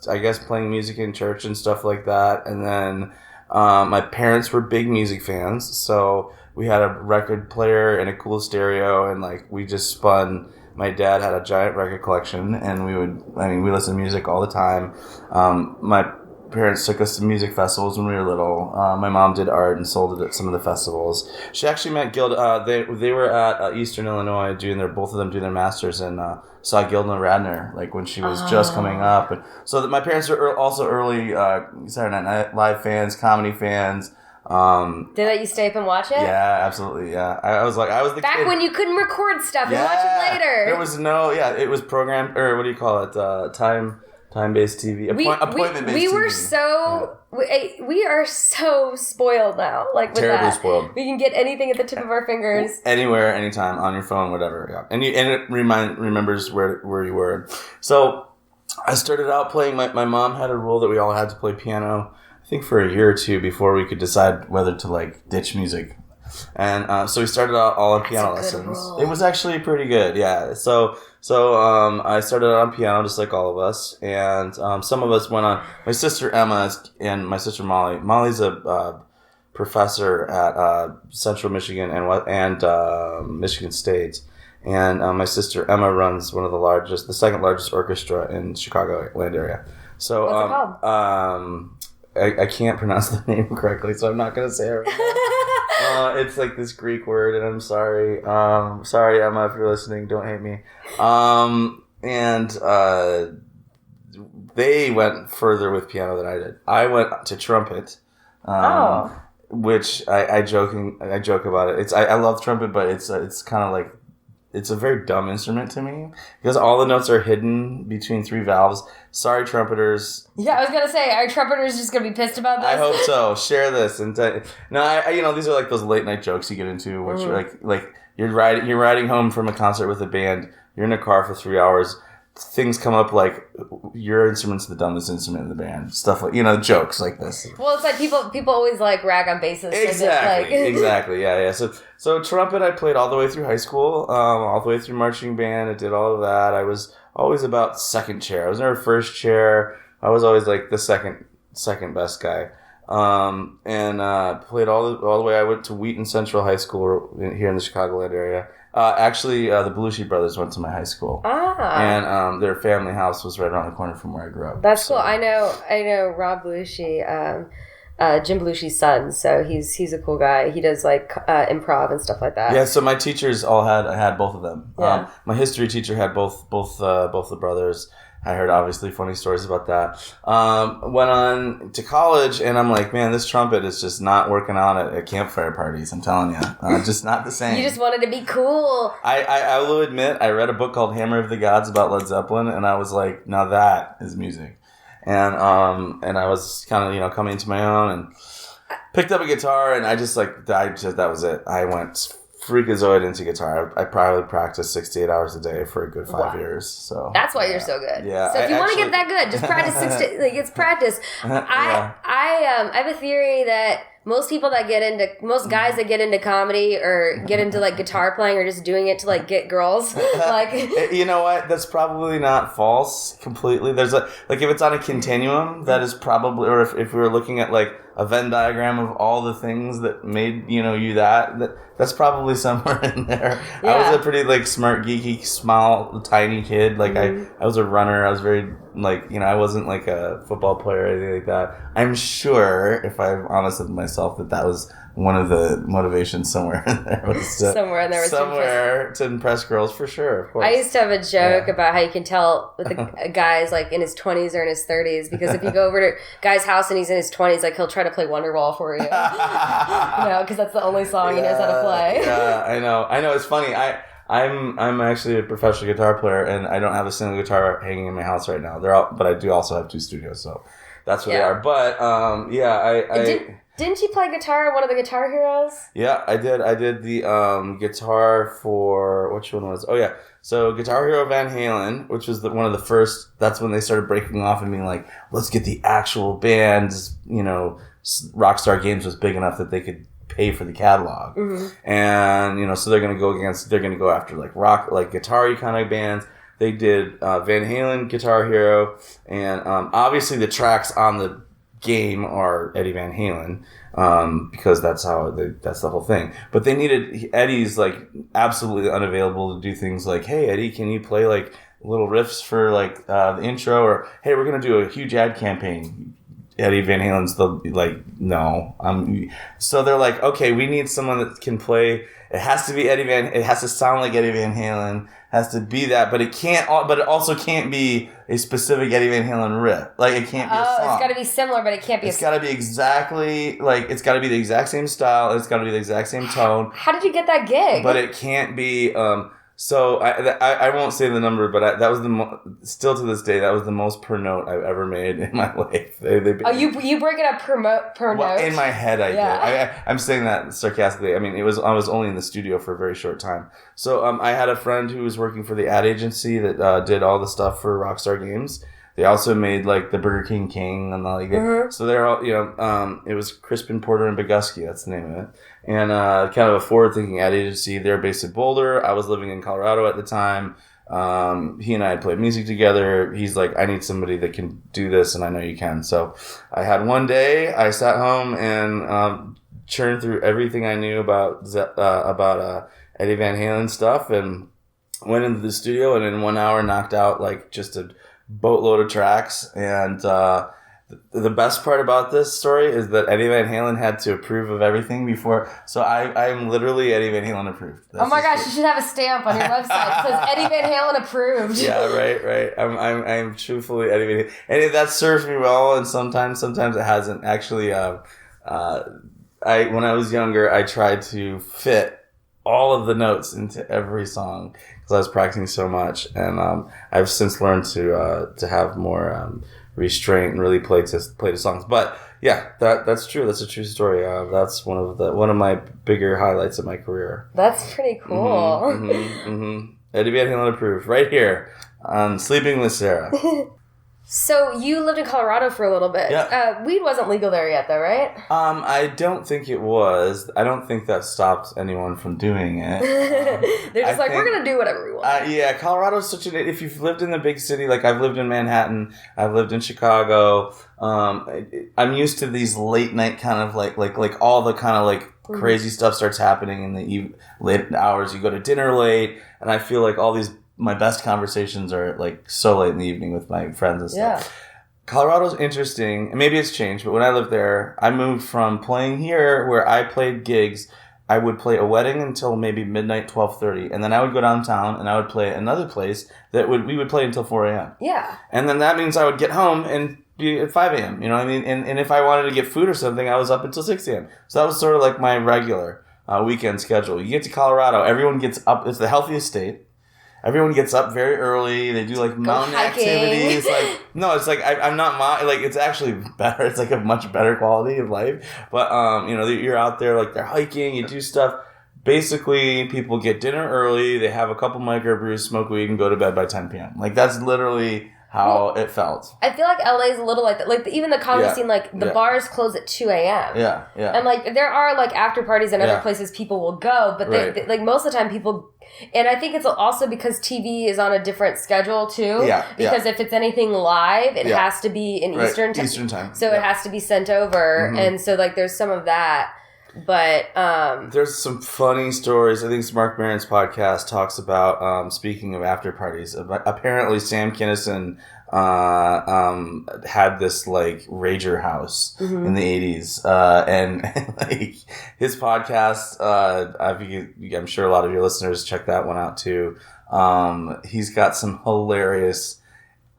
I guess, playing music in church and stuff like that. And then my parents were big music fans, so we had a record player and a cool stereo, and we just spun. My dad had a giant record collection, and we listened to music all the time. My parents took us to music festivals when we were little. My mom did art and sold it at some of the festivals. She actually met Gilda. They were at Eastern Illinois both of them doing their masters, and saw Gilda Radner when she was just coming up. And so my parents were also early Saturday Night Live fans, comedy fans. They let you stay up and watch it? Yeah, absolutely. Yeah, I was the back kid. When you couldn't record stuff and watch it later. There was it was programmed, or what do you call it? Time-based TV, appointment-based TV. We are so spoiled now. With terribly that. Spoiled. We can get anything at the tip of our fingers. Anywhere, anytime, on your phone, whatever. Yeah, and it remembers where you were. So I started out playing. My mom had a rule that we all had to play piano. I think for a year or 2 before we could decide whether to ditch music. And so we started out all on piano lessons. It was actually pretty good, yeah. So I started out on piano just like all of us, and some of us went on. My sister Emma and my sister Molly. Molly's a professor at Central Michigan and Michigan State, and my sister Emma runs the second largest orchestra in Chicagoland area. So what's it called? I can't pronounce the name correctly, so I'm not going to say it right now. It's like this Greek word, and I'm sorry. Sorry, Emma, if you're listening, don't hate me. They went further with piano than I did. I went to trumpet. Which I joke about it. I love trumpet, but it's kind of like, it's a very dumb instrument to me because all the notes are hidden between 3 valves. Sorry, trumpeters. Yeah, I was gonna say, are trumpeters just gonna be pissed about this? I hope so. Share this and no, these are like those late night jokes you get into, which are like you're riding home from a concert with a band. You're in a car for 3 hours. Things come up like your instrument's the dumbest instrument in the band. Stuff like, jokes like this. Well, it's like people always like rag on bassists. Exactly. Yeah. So trumpet, I played all the way through high school, all the way through marching band. I did all of that. I was always about second chair. I was never first chair. I was always like the second best guy. Played all the way. I went to Wheaton Central High School here in the Chicagoland area. Actually, the Belushi brothers went to my high school. And their family house was right around the corner from where I grew up. That's cool. I know Rob Belushi, Jim Belushi's son. So he's a cool guy. He does like improv and stuff like that. Yeah. So my teachers all had both of them. Yeah. My history teacher had both the brothers. I heard obviously funny stories about that. Went on to college, and I'm like, man, this trumpet is just not working out at campfire parties. I'm telling you, just not the same. You just wanted to be cool. I will admit, I read a book called Hammer of the Gods about Led Zeppelin, and I was like, now that is music. And I was kind of coming into my own, and picked up a guitar, and that was it. I went freakazoid into guitar. I probably practiced 6 to 8 hours a day for a good 5 years. So that's why you're so good. Yeah. So if you want to get that good, just practice it's practice. I have a theory that most guys that get into comedy or get into like guitar playing are just doing it to like get girls. Like, you know what? That's probably not false completely. There's if it's on a continuum, that is probably, or if we were looking at like a Venn diagram of all the things that made you that's probably somewhere in there. Yeah. I was a pretty like smart, geeky, small, tiny kid. Like I was a runner. I was very like I wasn't like a football player or anything like that. I'm sure, if I'm honest with myself, that was one of the motivations somewhere in there. Was to impress girls for sure. Of course. I used to have a joke about how you can tell with a guy's like in his 20s or in his 30s, because if you go over to a guy's house and he's in his 20s, like he'll try to play Wonderwall for you. Because that's the only song he knows how to play. Yeah, I know. It's funny. I'm actually a professional guitar player, and I don't have a single guitar hanging in my house right now. But I do also have 2 studios, so that's where they are. But didn't you play guitar in one of the Guitar Heroes? Yeah, I did. I did the guitar for, which one was? Oh yeah, so Guitar Hero Van Halen, which was one of the first. That's when they started breaking off and being like, let's get the actual bands. Rockstar Games was big enough that they could pay for the catalog, and so they're gonna go after like rock, like guitar-y kind of bands. They did Van Halen, Guitar Hero, and obviously the tracks on the game are Eddie Van Halen, because that's the whole thing. But they needed Eddie's like absolutely unavailable to do things like, hey Eddie, can you play like little riffs for like the intro, or hey, we're gonna do a huge ad campaign. Eddie Van Halen's no. So they're like, okay, we need someone that can play. It has to be it has to sound like Eddie Van Halen. Has to be that, but it also can't be a specific Eddie Van Halen riff. Like it can't be a song. It's got to be similar, but it can't be. It's got to be exactly like it's got to be the exact same style. It's got to be the exact same tone. How did you get that gig? But it can't be. So I won't say the number, but that was still to this day, that was the most per note I've ever made in my life. You break it up per note? In my head, I did. I'm saying that sarcastically. I mean, I was only in the studio for a very short time. So I had a friend who was working for the ad agency that did all the stuff for Rockstar Games. They also made like the Burger King and so they're all it was Crispin, Porter, and Bogusky. That's the name of it. And kind of a forward-thinking ad agency. They're based in Boulder. I was living in Colorado at the time. He and I had played music together. He's like, I need somebody that can do this, and I know you can. So I had one day. I sat home and churned through everything I knew about Eddie Van Halen stuff, and went into the studio, and in 1 hour knocked out like just a boatload of tracks, and The best part about this story is that Eddie Van Halen had to approve of everything before. So I'm literally Eddie Van Halen approved. That's my gosh, you should have a stamp on your website that says Eddie Van Halen approved. Yeah, right. I'm truthfully Eddie Van Halen. And that serves me well, and sometimes it hasn't. Actually, when I was younger, I tried to fit all of the notes into every song because I was practicing so much. And I've since learned to have more restraint and really play to songs. But yeah, that's true. That's a true story. That's one of my bigger highlights of my career. That's pretty cool. Eddie Van Halen approved right here on Sleeping with Sarah. So you lived in Colorado for a little bit. Yeah. Weed wasn't legal there yet, though, right? I don't think it was. I don't think that stopped anyone from doing it. They're just we're going to do whatever we want. Yeah, Colorado's such an... If you've lived in the big city, like I've lived in Manhattan, I've lived in Chicago, I'm used to these late night kind of like all the kind of like crazy stuff starts happening in the late hours. You go to dinner late, and I feel like all these... My best conversations are like so late in the evening with my friends and stuff. Yeah. Colorado's interesting, and maybe it's changed, but when I lived there, I moved from playing here where I played gigs. I would play a wedding until maybe midnight, 12:30, and then I would go downtown and I would play another place we would play until 4 a.m. Yeah. And then that means I would get home and be at 5 a.m., you know what I mean? And if I wanted to get food or something, I was up until 6 a.m. So that was sort of like my regular weekend schedule. You get to Colorado, everyone gets up. It's the healthiest state. Everyone gets up very early. They do like mountain activities. It's like I'm not it's actually better. It's like a much better quality of life. But you're out there like they're hiking. You do stuff. Basically, people get dinner early. They have a couple microbrews, smoke weed, and go to bed by 10 p.m. Like that's literally how it felt. I feel like LA's a little like that. Like even the comedy scene, like the bars close at 2 a.m. Yeah. And like there are like after parties and other places people will go, but they like most of the time people. And I think it's also because TV is on a different schedule too. Yeah. Because if it's anything live, it has to be in Eastern time. So it has to be sent over, and so like there's some of that. But there's some funny stories. I think Mark Maron's podcast talks about speaking of after parties. Apparently, Sam Kinison had this like rager house in the 80s, and like his podcast. I'm sure a lot of your listeners check that one out too. He's got some hilarious,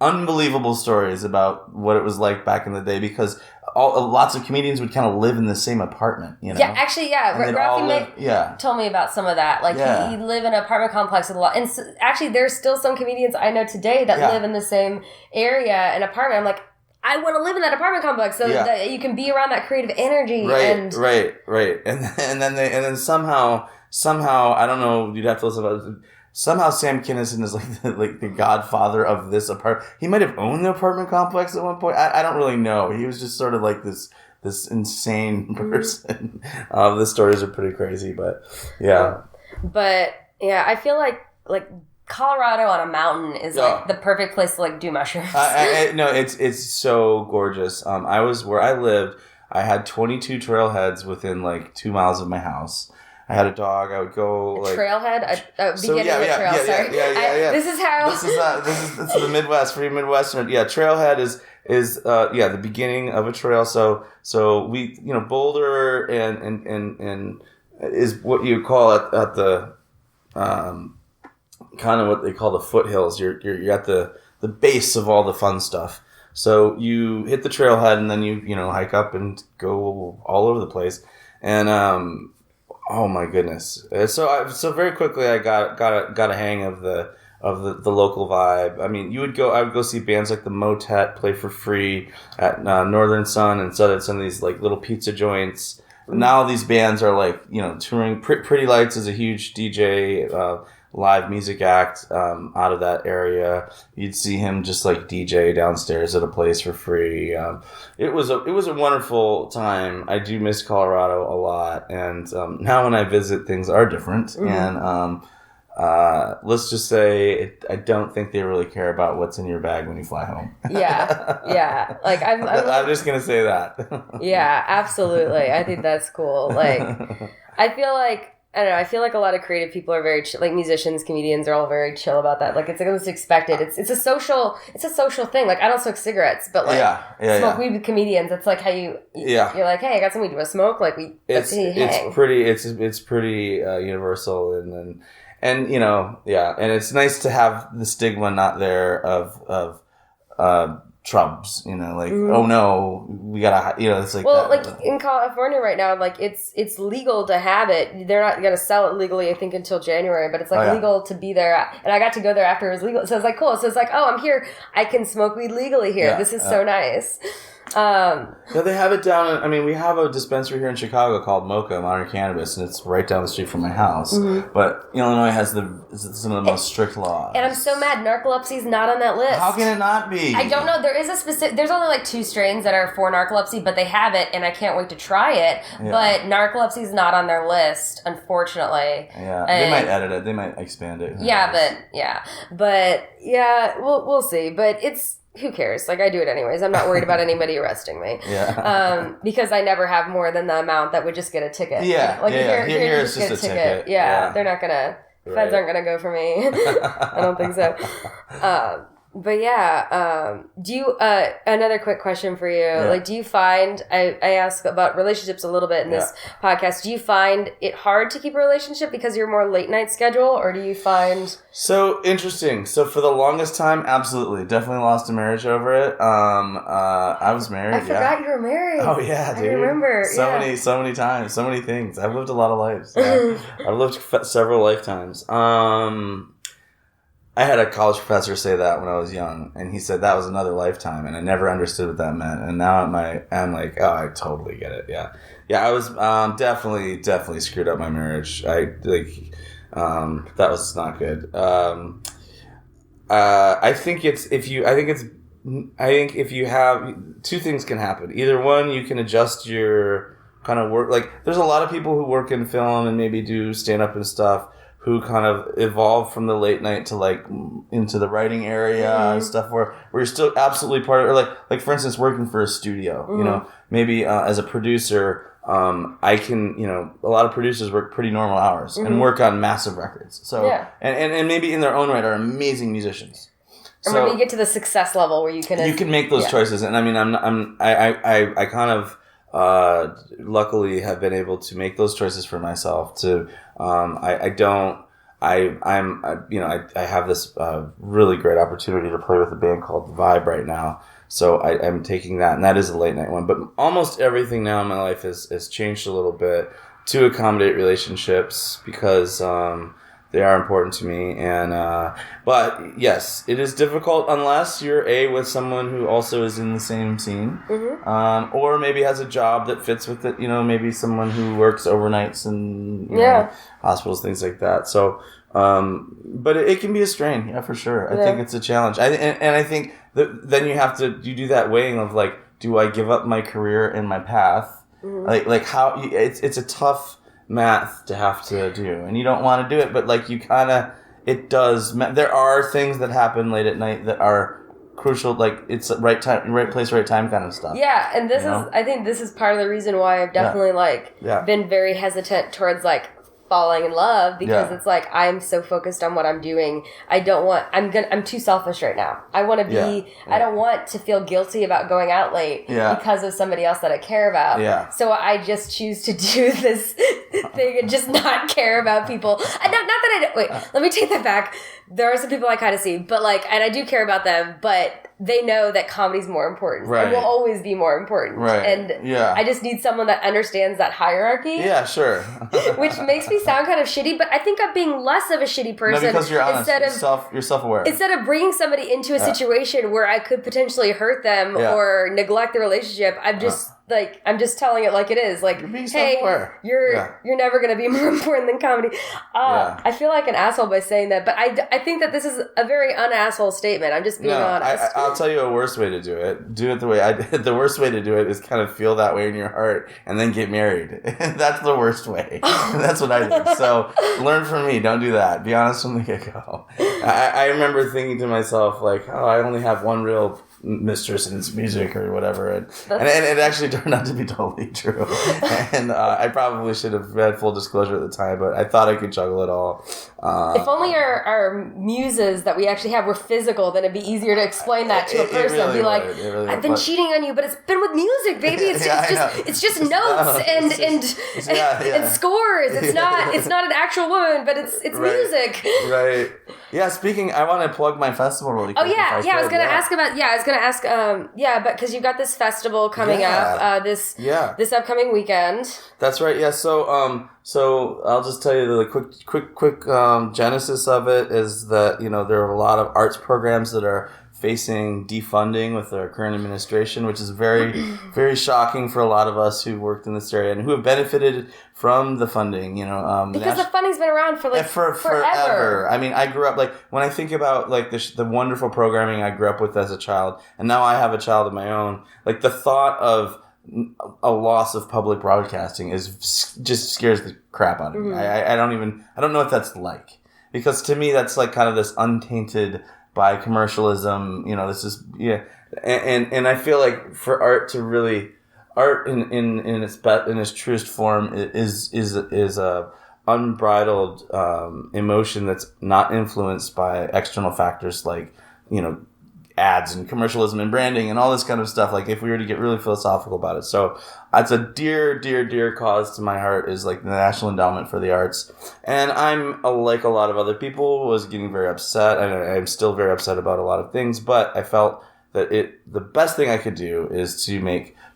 unbelievable stories about what it was like back in the day because. Lots of comedians would kind of live in the same apartment, you know? Yeah, actually, yeah. Ralphie told me about some of that. Like, he lived in an apartment complex with a lot. And so, actually, there's still some comedians I know today that live in the same area, an apartment. I'm like, I want to live in that apartment complex so that you can be around that creative energy. Right. And then somehow, I don't know, you'd have to listen about it. Somehow Sam Kinison is like the godfather of this apartment. He might have owned the apartment complex at one point. I don't really know. He was just sort of like this insane person. The stories are pretty crazy, but yeah. But yeah, I feel like Colorado on a mountain is like the perfect place to like do mushrooms. No, it's so gorgeous. Where I lived. I had 22 trailheads within like 2 miles of my house. I had a dog. I would go like trailhead. Beginning of the trail. Sorry. Yeah. This is how. This is the Midwest. For you Midwestern, trailhead is the beginning of a trail. So we Boulder and is what you call it at the kind of what they call the foothills. You're at the base of all the fun stuff. So you hit the trailhead and then you hike up and go all over the place and oh my goodness! So very quickly I got a hang of the local vibe. I mean, I would go see bands like the Motet play for free at Northern Sun and some of these like little pizza joints. Now these bands are like touring. Pretty Lights is a huge DJ live music act out of that area. You'd see him just like DJ downstairs at a place for free. It was a wonderful time. I do miss Colorado a lot, and now when I visit, things are different. And let's just say I don't think they really care about what's in your bag when you fly home. Yeah. Like I'm just gonna say that. Yeah, absolutely. I think that's cool. Like I feel like I don't know. I feel like a lot of creative people are very like musicians, comedians are all very chill about that. Like it's almost expected. It's a social thing. Like I don't smoke cigarettes, but like smoke weed with comedians. That's like how you're like, hey, I got some weed. Do you want to smoke? Like it's pretty universal and you know and it's nice to have the stigma not there of Trumps, you know, like oh no, we gotta, you know, it's like like in California right now, like it's legal to have it. They're not gonna sell it legally, I think, until January, but it's like legal to be there. And I got to go there after it was legal, so it's like cool. So it's like, oh, I'm here, I can smoke weed legally here. This is so nice. They have it down. I mean, we have a dispensary here in Chicago called Mocha Modern Cannabis, and it's right down the street from my house. But Illinois has some of the most strict laws. And I'm so mad, narcolepsy is not on that list. How can it not be? I don't know. There is a specific. There's only like 2 strains that are for narcolepsy, but they have it, and I can't wait to try it. Yeah. But narcolepsy is not on their list, unfortunately. Yeah, they might edit it. They might expand it. But we'll see. But it's. Who cares? Like, I do it anyways. I'm not worried about anybody arresting me. Because I never have more than the amount that would just get a ticket. Here it's just a ticket. They're not gonna... Feds aren't gonna go for me. I don't think so. But do you, another quick question for you, like, do you find, I ask about relationships a little bit in this podcast, do you find it hard to keep a relationship because you're more late night schedule, or do you find... So, interesting. So, for the longest time, absolutely. Definitely lost a marriage over it. I was married, I forgot you were married. Oh, yeah, dude. I remember, So many times, so many things. I've lived a lot of lives. I've lived several lifetimes. I had a college professor say that when I was young, and he said that was another lifetime, and I never understood what that meant. And now I'm like, oh, I totally get it. Yeah, I was definitely screwed up my marriage. That was not good. I think if you have 2 things can happen. Either one, you can adjust your kind of work. Like, there's a lot of people who work in film and maybe do stand up and stuff, who kind of evolve from the late night to like into the writing area and stuff where you're still absolutely part of, or like for instance, working for a studio, you know, maybe as a producer, I can, you know, a lot of producers work pretty normal hours and work on massive records. So, and maybe in their own right are amazing musicians. Or maybe you get to the success level where you can make those choices. And I mean, I kind of, luckily have been able to make those choices for myself to, I have this really great opportunity to play with a band called Vibe right now. So I'm taking that, and that is a late night one. But almost everything now in my life has changed a little bit to accommodate relationships because they are important to me. And but yes, it is difficult unless you're with someone who also is in the same scene, or maybe has a job that fits with it. You know, maybe someone who works overnights and you know, hospitals, things like that. So, but it can be a strain, for sure. I think it's a challenge. I think that then you do that weighing of like, do I give up my career and my path? Like how it's a tough math to have to do, and you don't want to do it, but like it does. There are things that happen late at night that are crucial, like it's right time, right place, right time kind of stuff. Yeah, and this is, I think this is part of the reason why I've definitely been very hesitant towards like falling in love, because it's like I'm so focused on what I'm doing. I'm too selfish right now. I want to be I don't want to feel guilty about going out late because of somebody else that I care about. So I just choose to do this thing and just not care about people. Let me take that back. There are some people I kind of see, but like, and I do care about them, but they know that comedy's more important. Right. It will always be more important. Right. And I just need someone that understands that hierarchy. Yeah, sure. Which makes me sound kind of shitty, but I think I'm being less of a shitty person. No, because you're honest. You're self-aware. Instead of bringing somebody into a situation where I could potentially hurt them or neglect the relationship, I'm just I'm just telling it like it is. Like, hey, you're never going to be more important than comedy. I feel like an asshole by saying that, but I think that this is a very un-asshole statement. I'm just being honest. I'll tell you a worse way to do it. Do it the way I did. The worst way to do it is kind of feel that way in your heart and then get married. That's the worst way. That's what I did. So learn from me. Don't do that. Be honest from the get-go. I remember thinking to myself, like, I only have one real mistress in its music or whatever. And it actually turned out to be totally true. And I probably should have had full disclosure at the time, but I thought I could juggle it all. If only our muses that we actually have were physical, then it'd be easier to explain that to a person. Really be like, really I've been cheating on you, but it's been with music, baby. It's just notes and scores. It's not an actual woman, but it's music. Right. Yeah. Speaking, I want to plug my festival really quick. Oh yeah, I was gonna ask about. Yeah, I was gonna ask. But because you've got this festival coming up. This upcoming weekend. That's right. Yeah. So I'll just tell you the quick genesis of it is that there are a lot of arts programs that are facing defunding with our current administration, which is very, very shocking for a lot of us who worked in this area and who have benefited from the funding. Because the funding's been around for forever. I mean, I grew up when I think about the wonderful programming I grew up with as a child, and now I have a child of my own. The thought of a loss of public broadcasting just scares the crap out of me. I don't know what that's like, because to me that's kind of this untainted by commercialism. This is and I feel like for art to really in its truest form is a unbridled emotion that's not influenced by external factors like ads and commercialism and branding and all this kind of stuff. If we were to get really philosophical about it. So it's a dear, dear, dear cause to my heart is the National Endowment for the Arts. And I'm, like a lot of other people, was getting very upset. And I'm still very upset about a lot of things, but I felt that the best thing I could do is to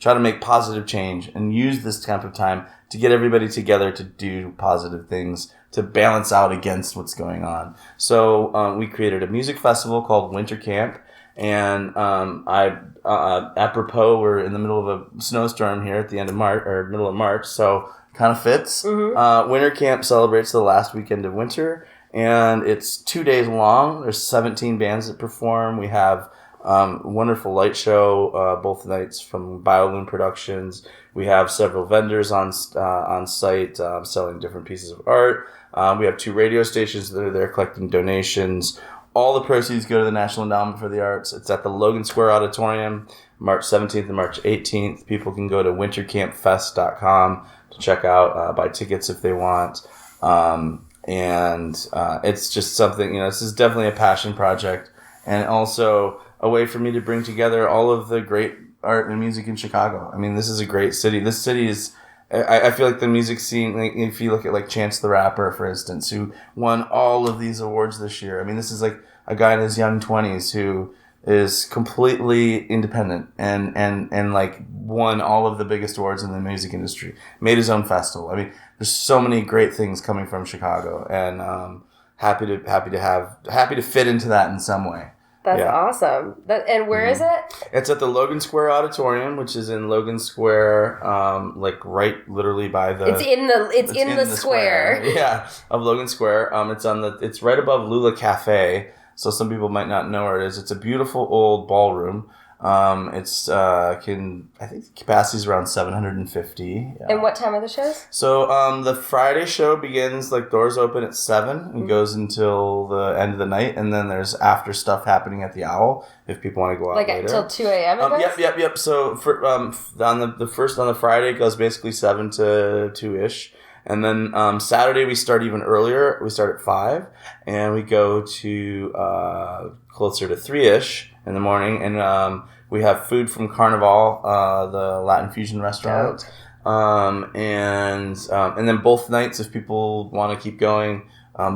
try to make positive change and use this type of time to get everybody together to do positive things to balance out against what's going on. So we created a music festival called Winter Camp. And apropos, we're in the middle of a snowstorm here at the end of March, or middle of March, so kind of fits. Winter Camp celebrates the last weekend of winter, and it's 2 days long. There's 17 bands that perform. We have a wonderful light show both nights from Bioloon Productions. We have several vendors on site selling different pieces of art. We have 2 radio stations that are there collecting donations. All the proceeds go to the National Endowment for the Arts. It's at the Logan Square Auditorium, March 17th and March 18th. People can go to wintercampfest.com to check out, buy tickets if they want. It's just something, this is definitely a passion project, and also a way for me to bring together all of the great art and music in Chicago. I mean, this is a great city. This city is... I feel like the music scene, if you look at Chance the Rapper, for instance, who won all of these awards this year. I mean, this is a guy in his young 20s who is completely independent and won all of the biggest awards in the music industry. Made his own festival. I mean, there's so many great things coming from Chicago, and happy to fit into that in some way. That's awesome. And where is it? It's at the Logan Square Auditorium, which is in Logan Square, right literally by the... It's in the square. Yeah, of Logan Square. It's right above Lula Cafe, so some people might not know where it is. It's a beautiful old ballroom. I think the capacity is around 750. Yeah. And what time are the shows? So the Friday show begins, doors open at 7 and goes until the end of the night, and then there's after stuff happening at the Owl if people want to go out later. Until 2 a.m. Yep. So for on the Friday it goes basically 7 to 2-ish. And then Saturday we start even earlier. We start at 5, and we go to closer to 3-ish in the morning. And we have food from Carnival, the Latin fusion restaurant. And then both nights, if people want to keep going,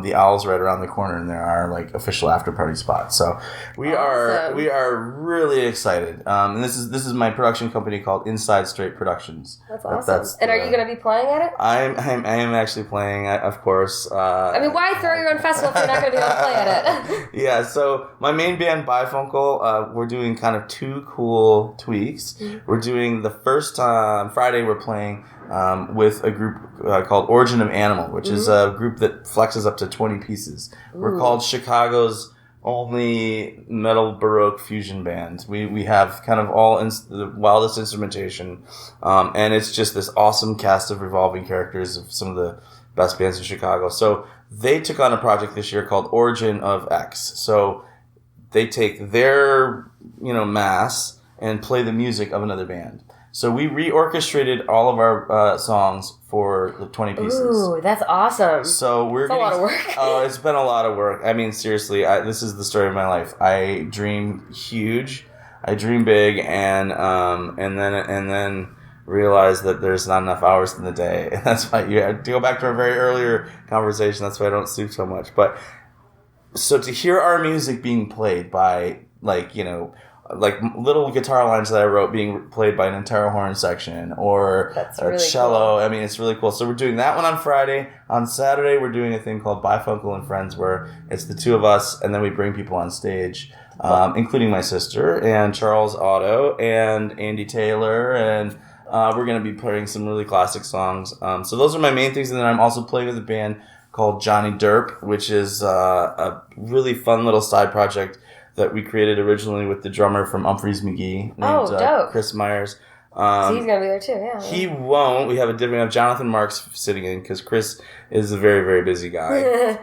the Owl's right around the corner, and there are official after party spots. So we are really excited. And this is my production company called Inside Straight Productions. That's awesome. And are you going to be playing at it? I am actually playing, of course. Why throw your own festival if you're not going to be able to play at it? Yeah. So my main band Bifunkel, we're doing kind of 2 cool tweaks. Mm-hmm. We're doing the first Friday we're playing with a group called Origin of Animal, which is a group that flexes up to 20 pieces. We're called Chicago's only metal Baroque fusion band. We have kind of the wildest instrumentation, and it's just this awesome cast of revolving characters of some of the best bands in Chicago. So they took on a project this year called Origin of X. So they take their mass and play the music of another band. So we reorchestrated all of our songs for the 20 pieces. Ooh, that's awesome. So it's a lot of work. Oh, it's been a lot of work. I mean, seriously, this is the story of my life. I dream huge, I dream big, and then realize that there's not enough hours in the day, and that's why you have to go back to our very earlier conversation. That's why I don't sleep so much. But so to hear our music being played by like little guitar lines that I wrote being played by an entire horn section or a cello. Cool. I mean, it's really cool. So we're doing that one on Friday. On Saturday, we're doing a thing called Bifunkel and Friends, where it's the two of us, and then we bring people on stage, including my sister and Charles Otto and Andy Taylor, and we're going to be playing some really classic songs. So those are my main things, and then I'm also playing with a band called Johnny Derp, which is a really fun little side project that we created originally with the drummer from Umphreys McGee named Chris Myers. So he's gonna be there too, yeah. He won't. We have Jonathan Marks sitting in because Chris is a very, very busy guy.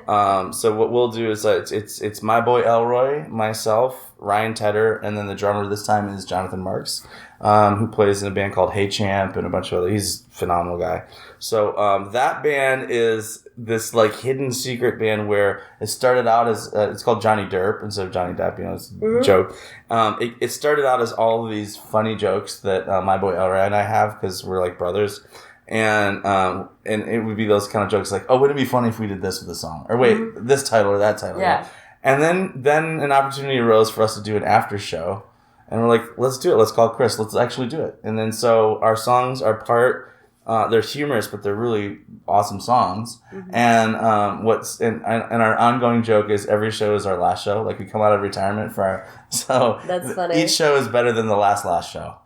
So what we'll do is it's my boy Elroy, myself, Ryan Tedder, and then the drummer this time is Jonathan Marks, who plays in a band called Hey Champ and a bunch of other. He's a phenomenal guy. So that band is this like hidden secret band where it started out as it's called Johnny Derp instead of Johnny Depp. It's a joke. It started out as all of these funny jokes that my boy Elroy and I have because we're like brothers, and it would be those kind of jokes like, oh, wouldn't it be funny if we did this with a song, or wait, this title or that title. Yeah. And then an opportunity arose for us to do an after show, and we're like, let's do it. Let's call Chris. Let's actually do it. And then so our songs are part. They're humorous, but they're really awesome songs. And our ongoing joke is every show is our last show. Like we come out of retirement so that's funny. Each show is better than the last show.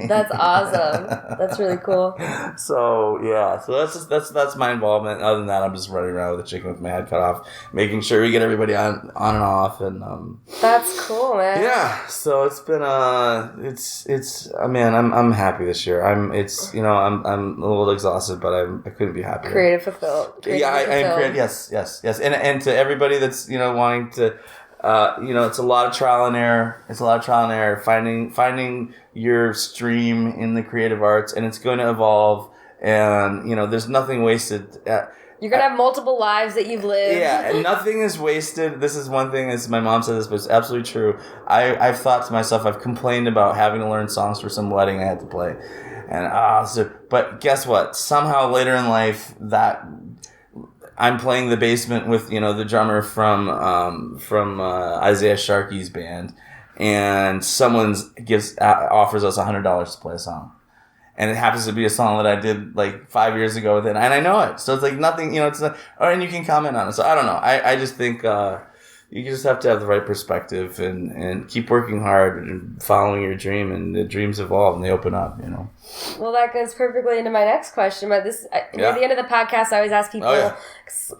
That's awesome. That's really cool. So yeah, so that's my involvement. Other than that, I'm just running around with a chicken with my head cut off, making sure we get everybody on and off, and that's cool, man. Yeah, so it's been man, I'm happy this year. I'm a little exhausted, but I couldn't be happier. Creative fulfilled. I am creative. Yes, and to everybody that's wanting to. It's a lot of trial and error. Finding your stream in the creative arts, and it's going to evolve. And there's nothing wasted. You're gonna have multiple lives that you've lived. Yeah, and nothing is wasted. This is one thing. As my mom said this, but it's absolutely true. I've thought to myself, I've complained about having to learn songs for some wedding I had to play, and but guess what? Somehow later in life that. I'm playing the basement with the drummer from Isaiah Sharkey's band, and someone offers us $100 to play a song, and it happens to be a song that I did like 5 years ago with it, and I know it, so it's like nothing, it's not, and you can comment on it. So I don't know. I just think you just have to have the right perspective and keep working hard and following your dream, and the dreams evolve and they open up. Well, that goes perfectly into my next question. But near the end of the podcast, I always ask people,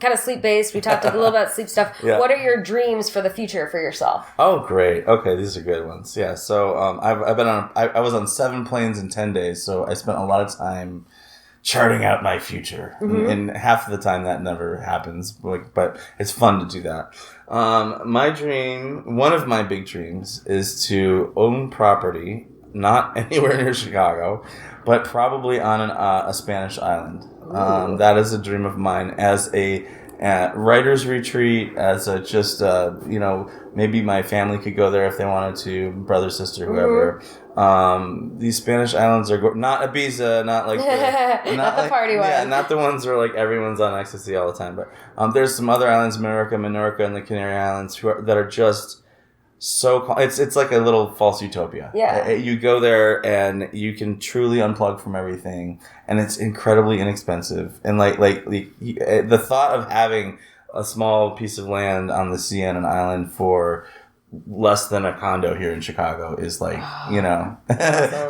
kind of sleep-based. We talked a little about sleep stuff. Yeah. What are your dreams for the future for yourself? Oh, great. Okay, these are good ones. Yeah. So I've been I was on 7 planes in 10 days, so I spent a lot of time charting out my future, and half of the time that never happens. But it's fun to do that. My dream, one of my big dreams, is to own property, not anywhere near Chicago, but probably on a Spanish island. That is a dream of mine as a writer's retreat, as a just, maybe my family could go there if they wanted to, brother, sister, whoever. These Spanish islands are not Ibiza, not like not the party ones. Yeah, not the ones where like everyone's on ecstasy all the time. But there's some other islands, Menorca, and the Canary Islands, that are just so. It's like a little false utopia. Yeah, you go there and you can truly unplug from everything, and it's incredibly inexpensive. And like the thought of having a small piece of land on the sea on an island for less than a condo here in Chicago is like,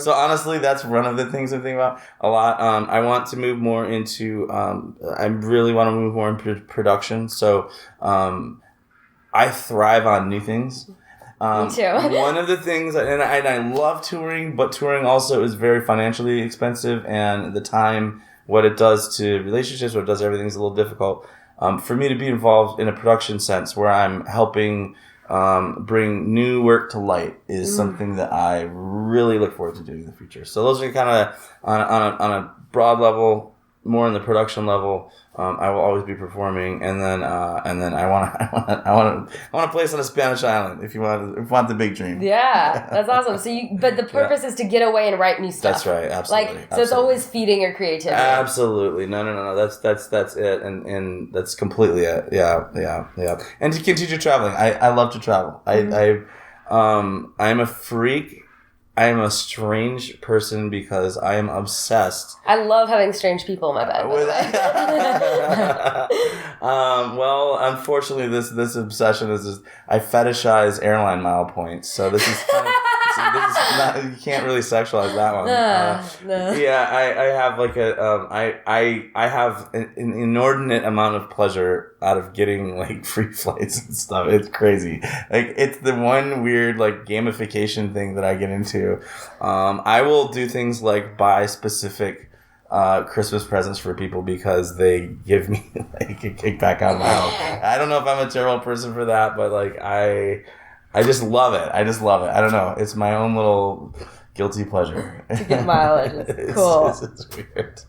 So honestly, that's one of the things I'm thinking about a lot. I want to move more into, I really want to move more into production. So I thrive on new things. Me too. One of the things, and I love touring, but touring also is very financially expensive, and the time, what it does to relationships, what it does to everything is a little difficult. For me to be involved in a production sense where I'm helping bring new work to light is something that I really look forward to doing in the future. So those are kind of on a broad level, more on the production level. I will always be performing, and then I want a place on a Spanish island. If you want the big dream. Yeah, that's awesome. So but the purpose is to get away and write new stuff. That's right, absolutely. So it's always feeding your creativity. Absolutely, no. That's it, and that's completely it. Yeah. And to continue traveling, I love to travel. I'm a freak. I am a strange person because I am obsessed. I love having strange people in my bed. Well, unfortunately, this obsession is just, I fetishize airline mile points. So this is kind of, this is not, you can't really sexualize that one. No. Yeah, I have like I have an inordinate amount of pleasure out of getting like free flights and stuff. It's crazy. Like it's the one weird like gamification thing that I get into. I will do things like buy specific Christmas presents for people because they give me like a kickback on miles. I don't know if I'm a terrible person for that, but like I just love it. I don't know. It's my own little guilty pleasure. To get mileage. It's cool. It's weird.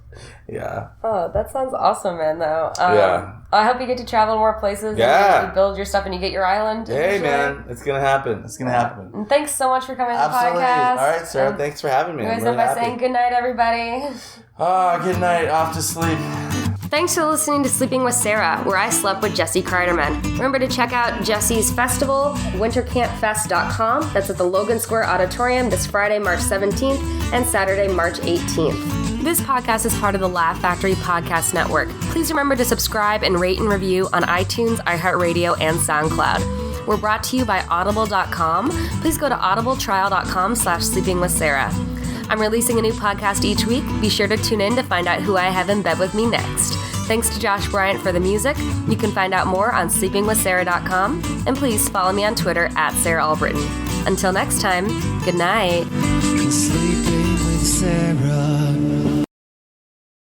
Yeah. Oh, that sounds awesome, man, though. Yeah. I hope you get to travel more places. Yeah. And you build your stuff and you get your island. Hey, man. It's going to happen. And thanks so much for coming to the podcast. All right, Sarah. Thanks for having me. You guys end by saying good night, everybody. Good night. Off to sleep. Thanks for listening to Sleeping with Sarah, where I slept with Jesse Cryderman. Remember to check out Jesse's festival, wintercampfest.com. That's at the Logan Square Auditorium this Friday, March 17th and Saturday, March 18th. This podcast is part of the Laugh Factory Podcast Network. Please remember to subscribe and rate and review on iTunes, iHeartRadio, and SoundCloud. We're brought to you by Audible.com. Please go to audibletrial.com/sleepingwithsarah. I'm releasing a new podcast each week. Be sure to tune in to find out who I have in bed with me next. Thanks to Josh Bryant for the music. You can find out more on sleepingwithsarah.com. And please follow me on Twitter @Sarah Albritton. Until next time, good night. Sleeping with Sarah.